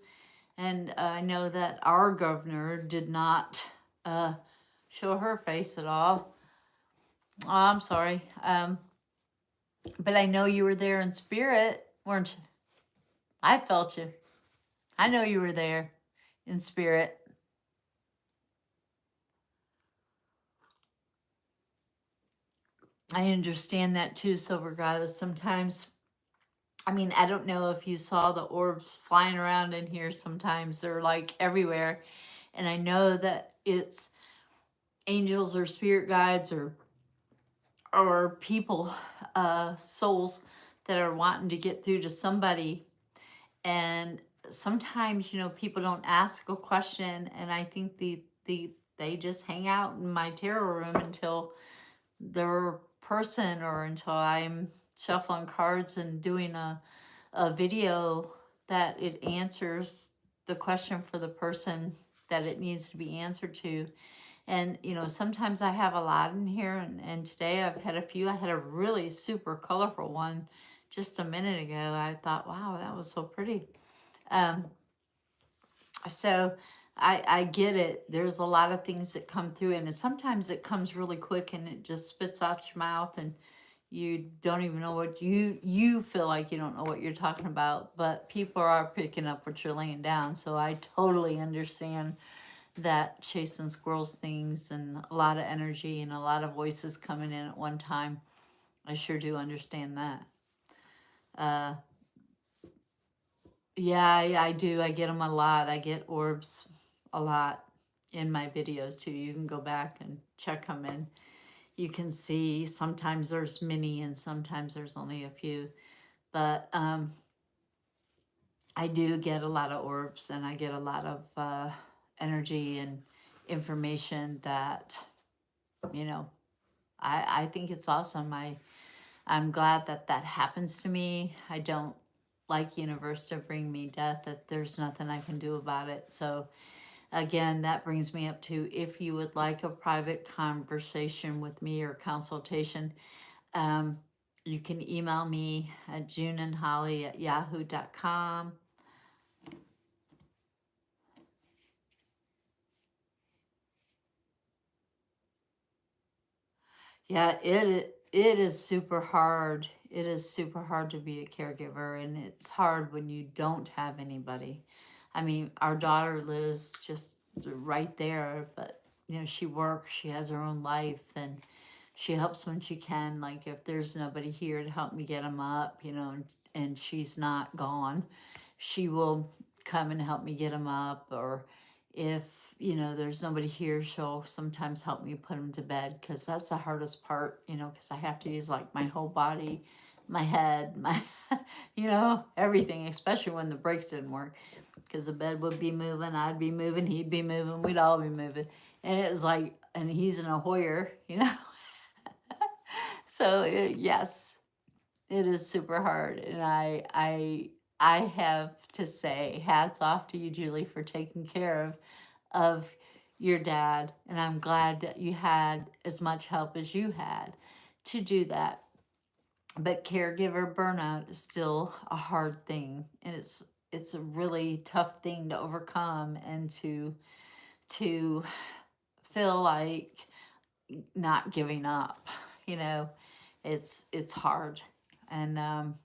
And I know that our governor did not show her face at all. Oh, I'm sorry. But I know you were there in spirit, weren't you? I felt you. I know you were there in spirit. I understand that too, Silver Goddess. Sometimes, I mean, I don't know if you saw the orbs flying around in here sometimes. They're like everywhere. And I know that it's angels or spirit guides or people, souls that are wanting to get through to somebody. And sometimes, you know, people don't ask a question, and I think they just hang out in my tarot room until their person or until I'm shuffling cards and doing a video that it answers the question for the person that it needs to be answered to. And, you know, sometimes I have a lot in here, and today I've had a few. I had a really super colorful one just a minute ago. I thought, wow, that was so pretty. So I get it. There's a lot of things that come through, and sometimes it comes really quick and it just spits out your mouth, and you don't even know what you feel like you don't know what you're talking about, but people are picking up what you're laying down. So I totally understand that chasing squirrels things and a lot of energy and a lot of voices coming in at one time. I sure do understand that. Yeah, I do. I get them a lot. I get orbs a lot in my videos too. You can go back and check them, and you can see sometimes there's many and sometimes there's only a few. But I do get a lot of orbs, and I get a lot of energy and information that, you know, I think it's awesome. I'm glad that that happens to me. I don't like universe to bring me death, that there's nothing I can do about it. So again, that brings me up to, if you would like a private conversation with me or consultation, you can email me at juneandholly@yahoo.com. Yeah, it is super hard. It is super hard to be a caregiver, and it's hard when you don't have anybody. I mean, our daughter lives just right there, but you know, she works, she has her own life, and she helps when she can. Like if there's nobody here to help me get them up, you know, and she's not gone, she will come and help me get them up. Or if, you know, there's nobody here, she'll sometimes help me put them to bed, because that's the hardest part, you know, because I have to use like my whole body, my head, my, you know, everything, especially when the brakes didn't work, because the bed would be moving, I'd be moving, he'd be moving, we'd all be moving. And it was like, and he's in a Hoyer, you know. So yes, it is super hard, and I have to say hats off to you, Julie, for taking care of your dad, and I'm glad that you had as much help as you had to do that. But caregiver burnout is still a hard thing, and it's a really tough thing to overcome, and to feel like not giving up. You know, it's hard. And are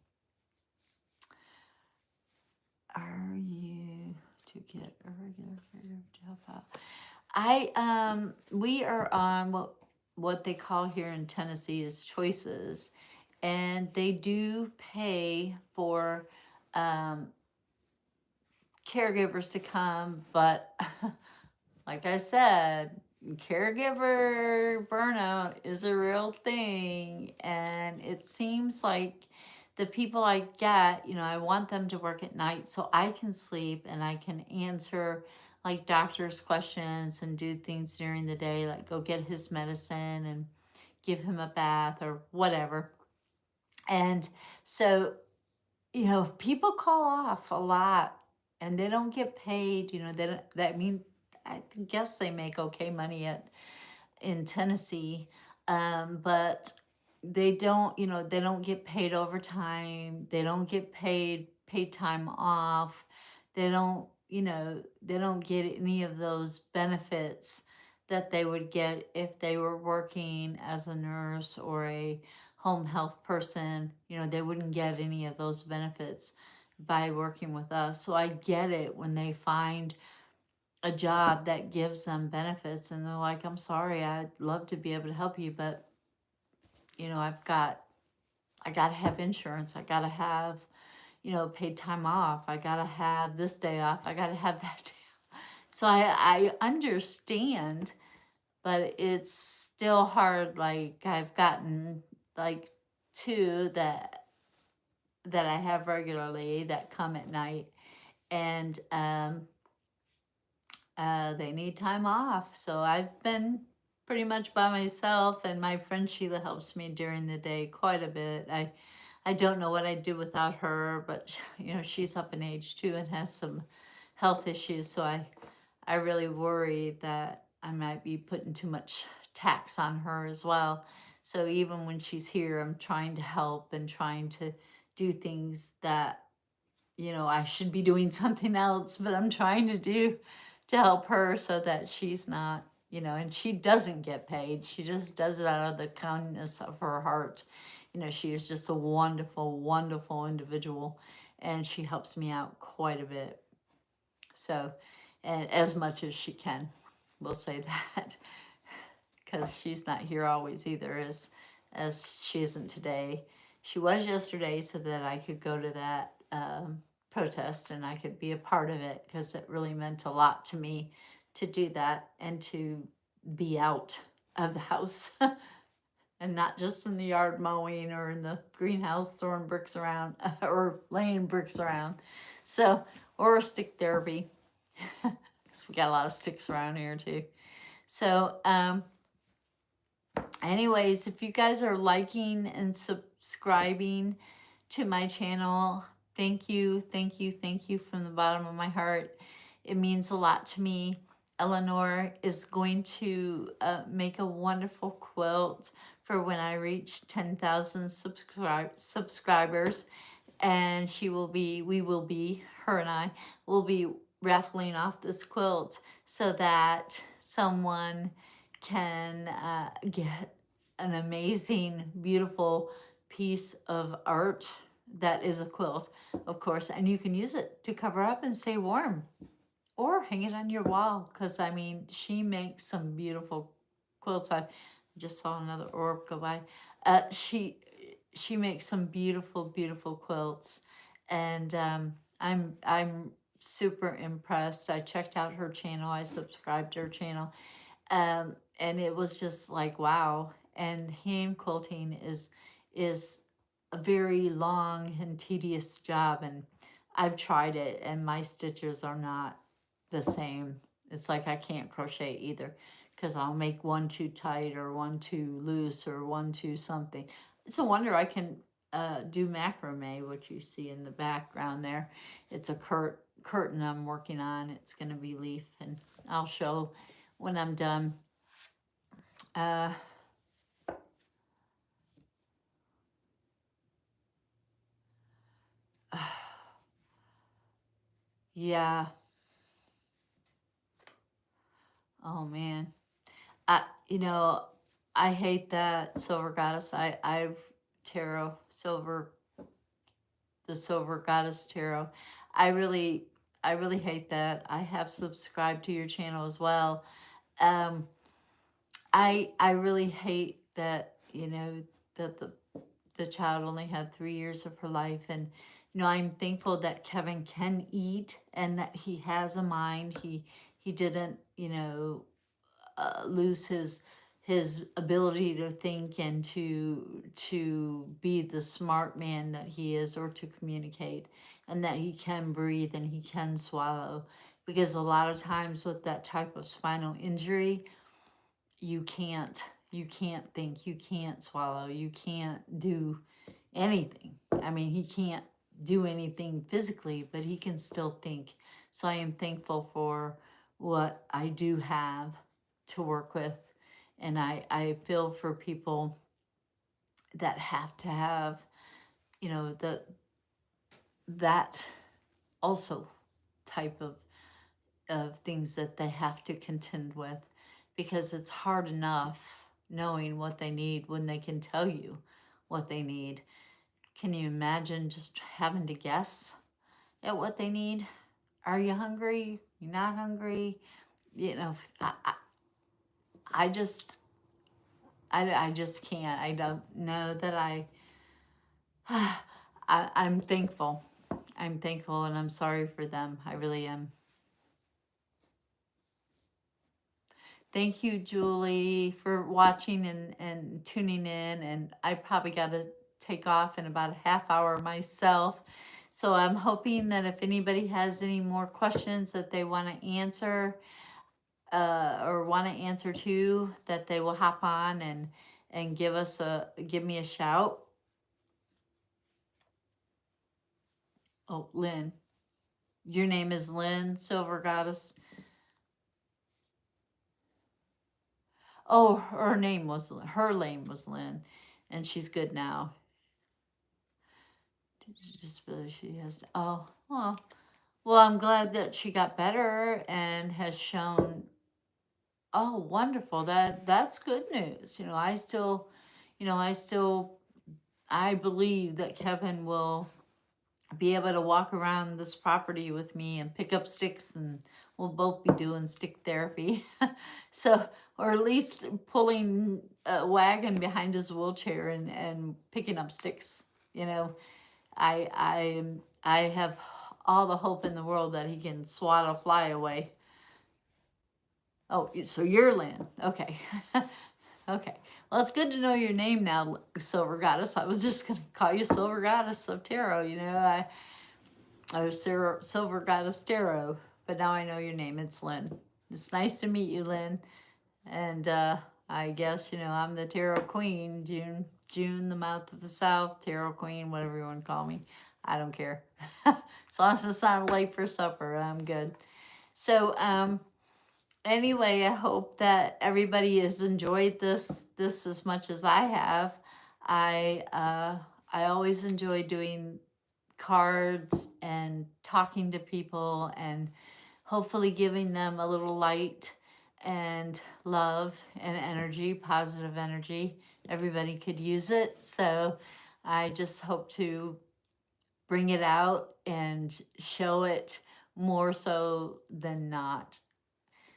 you to get a regular caregiver to help out? We are on what they call here in Tennessee is choices, and they do pay for um, caregivers to come, but like I said, caregiver burnout is a real thing, and it seems like the people I get, I want them to work at night so I can sleep and I can answer like doctor's questions and do things during the day, like go get his medicine and give him a bath or whatever. And so, people call off a lot and they don't get paid. They don't, that mean I guess they make okay money in Tennessee, but they don't get paid overtime. They don't get paid time off. They don't get any of those benefits that they would get if they were working as a nurse or a home health person. They wouldn't get any of those benefits by working with us. So I get it when they find a job that gives them benefits and they're like, I'm sorry, I'd love to be able to help you, but I gotta have insurance. I gotta have, paid time off. I gotta have this day off. I gotta have that day off. So I understand, but it's still hard. Like I've gotten like two that I have regularly that come at night, and they need time off. So I've been pretty much by myself, and my friend Sheila helps me during the day quite a bit. I don't know what I'd do without her, but she's up in age too and has some health issues. So I really worry that I might be putting too much tax on her as well. So even when she's here, I'm trying to help and trying to do things that I should be doing something else, but I'm trying to do to help her so that she's not, and she doesn't get paid. She just does it out of the kindness of her heart. She is just a wonderful, wonderful individual, and she helps me out quite a bit. So, and as much as she can, we'll say that, because she's not here always either, as she isn't today. She was yesterday, so that I could go to that protest and I could be a part of it, because it really meant a lot to me to do that and to be out of the house and not just in the yard mowing or in the greenhouse throwing bricks around or laying bricks around. So, or stick therapy, because we got a lot of sticks around here too. So, anyways, if you guys are liking and subscribing to my channel, thank you, thank you, thank you from the bottom of my heart. It means a lot to me. Eleanor is going to make a wonderful quilt for when I reach 10,000 subscribers, and her and I will be raffling off this quilt so that someone can get an amazing, beautiful piece of art that is a quilt, of course, and you can use it to cover up and stay warm or hang it on your wall, because I mean, she makes some beautiful quilts. I just saw another orb go by. She makes some beautiful, beautiful quilts, and I'm super impressed. I checked out her channel. I subscribed to her channel, and it was just like, wow. And hand quilting is a very long and tedious job, and I've tried it, and my stitches are not the same. It's like I can't crochet either, because I'll make one too tight or one too loose or one too something. It's a wonder I can do macrame, which you see in the background there. It's a curtain I'm working on. It's going to be leaf, and I'll show when I'm done. Uh, yeah. Oh man. You know, I hate that silver goddess. I've tarot, the silver goddess tarot. I really, I really hate that. I have subscribed to your channel as well. Um, I really hate that, you know, that the child only had 3 years of her life. And, you know, I'm thankful that Kevin can eat and that he has a mind. He didn't, you know, lose his ability to think and to be the smart man that he is, or to communicate, and that he can breathe and he can swallow. Because a lot of times with that type of spinal injury, you can't think, you can't swallow, you can't do anything. I mean, he can't do anything physically, but he can still think. So I am thankful for what I do have to work with. And I feel for people that have to have, you know, that also type of things that they have to contend with, because it's hard enough knowing what they need when they can tell you what they need. Can you imagine just having to guess at what they need? Are you hungry? You're not hungry? You know, I just, I just can't. I don't know that I'm thankful. I'm thankful, and I'm sorry for them. I really am. Thank you, Julie, for watching and tuning in. And I probably got to take off in about a half hour myself. So I'm hoping that if anybody has any more questions that they want to answer, or want to answer to, that they will hop on and give me a shout. Oh, Lynn. Your name is Lynn, Silver Goddess. Oh, her name was Lynn, and she's good now. Disability she has. Oh, well, I'm glad that she got better and has shown. Oh, wonderful! That's good news. You know, I believe that Kevin will be able to walk around this property with me and pick up sticks, and we'll both be doing stick therapy. So, or at least pulling a wagon behind his wheelchair and picking up sticks. You know, I have all the hope in the world that he can swat a fly away. Oh, so you're Lynn. Okay. Okay. Well, it's good to know your name now, Silver Goddess. I was just going to call you Silver Goddess of Tarot, you know. Or Silver Goddess Tarot. But now I know your name. It's Lynn. It's nice to meet you, Lynn. And I guess, you know, I'm the Tarot Queen. June, the Mouth of the South, Tarot Queen, whatever you want to call me. I don't care. As long as it's not late for supper, I'm good. So, anyway, I hope that everybody has enjoyed this as much as I have. I always enjoy doing cards and talking to people and hopefully giving them a little light and love and energy, positive energy. Everybody could use it. So I just hope to bring it out and show it more so than not.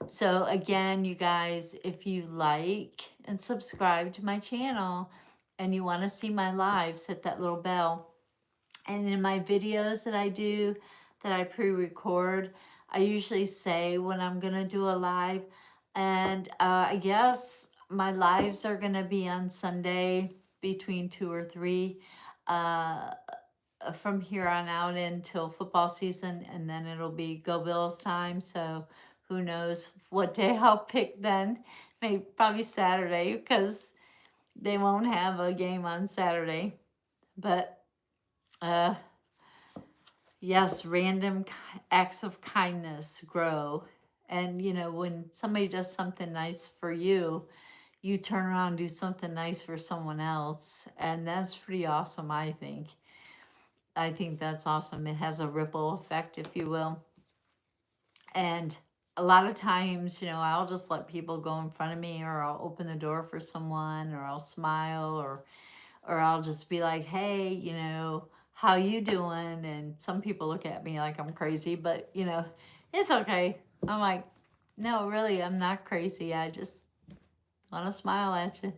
So again, you guys, if you like and subscribe to my channel and you want to see my lives, hit that little bell. And in my videos that I do, that I pre-record, I usually say when I'm going to do a live. And I guess my lives are going to be on Sunday between 2 or 3 from here on out until football season. And then it'll be Go Bills time. So who knows what day I'll pick then. Maybe probably Saturday, because they won't have a game on Saturday. But yes, random acts of kindness grow. And, when somebody does something nice for you, you turn around and do something nice for someone else. And that's pretty awesome, I think. I think that's awesome. It has a ripple effect, if you will. And a lot of times, I'll just let people go in front of me, or I'll open the door for someone, or I'll smile, or I'll just be like, hey, how you doing? And some people look at me like I'm crazy, but it's okay. I'm like, no, really, I'm not crazy. I just want to smile at you.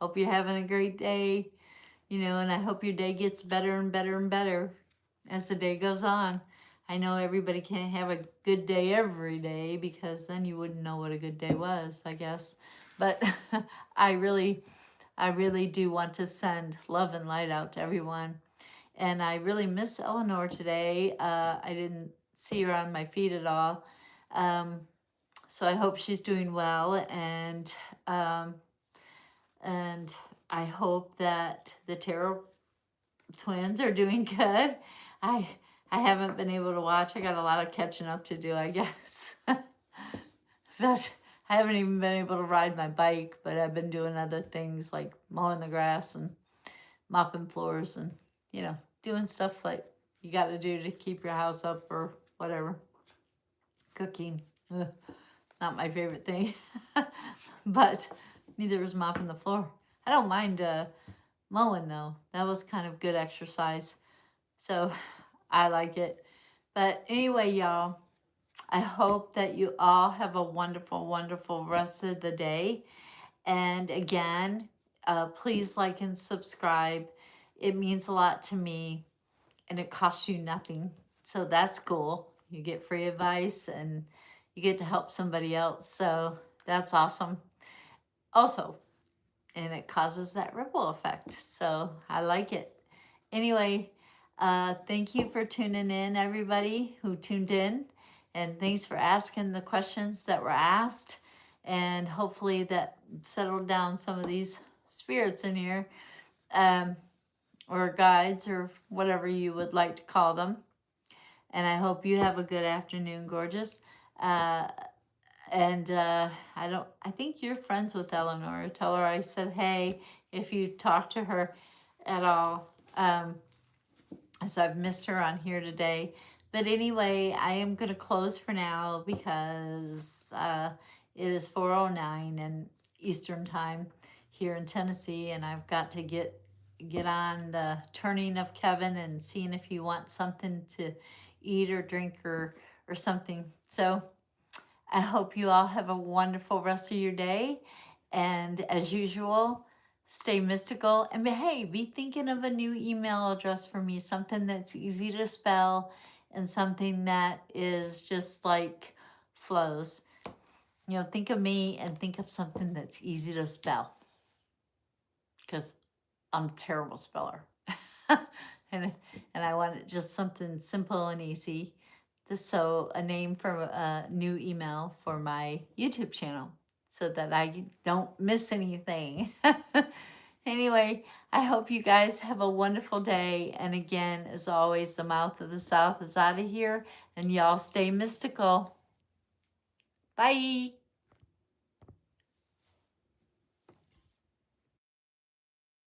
Hope you're having a great day, and I hope your day gets better and better and better as the day goes on. I know everybody can't have a good day every day, because then you wouldn't know what a good day was, I guess. But I really do want to send love and light out to everyone. And I really miss Eleanor today. I didn't see her on my feed at all. So I hope she's doing well, um, and I hope that the Tarot twins are doing good. I I haven't been able to watch. I got a lot of catching up to do, I guess. But I haven't even been able to ride my bike, but I've been doing other things like mowing the grass and mopping floors and, doing stuff like you got to do to keep your house up or whatever. Cooking. Ugh, not my favorite thing. But neither is mopping the floor. I don't mind mowing though. That was kind of good exercise. So I like it. But anyway, y'all, I hope that you all have a wonderful, wonderful rest of the day. And again, please like and subscribe. It means a lot to me, and it costs you nothing. So that's cool. You get free advice and you get to help somebody else. So that's awesome. Also, and it causes that ripple effect. So I like it. Anyway, thank you for tuning in, everybody who tuned in. And thanks for asking the questions that were asked. And hopefully that settled down some of these spirits in here, or guides, or whatever you would like to call them. And I hope you have a good afternoon, gorgeous. And I think you're friends with Eleanor. Tell her I said hey if you talk to her at all. So I've missed her on here today. But anyway, I am going to close for now, because it is 4:09 in Eastern time here in Tennessee, and I've got to get on the turning of Kevin and seeing if he wants something to eat or drink or something. So I hope you all have a wonderful rest of your day. And as usual, stay mystical. And hey, be thinking of a new email address for me, something that's easy to spell and something that is just like flows. Think of me and think of something that's easy to spell, because I'm a terrible speller. and I want just something simple and easy. So a name for a new email for my YouTube channel, so that I don't miss anything. Anyway, I hope you guys have a wonderful day. And again, as always, the mouth of the South is out of here, and y'all stay mystical. Bye.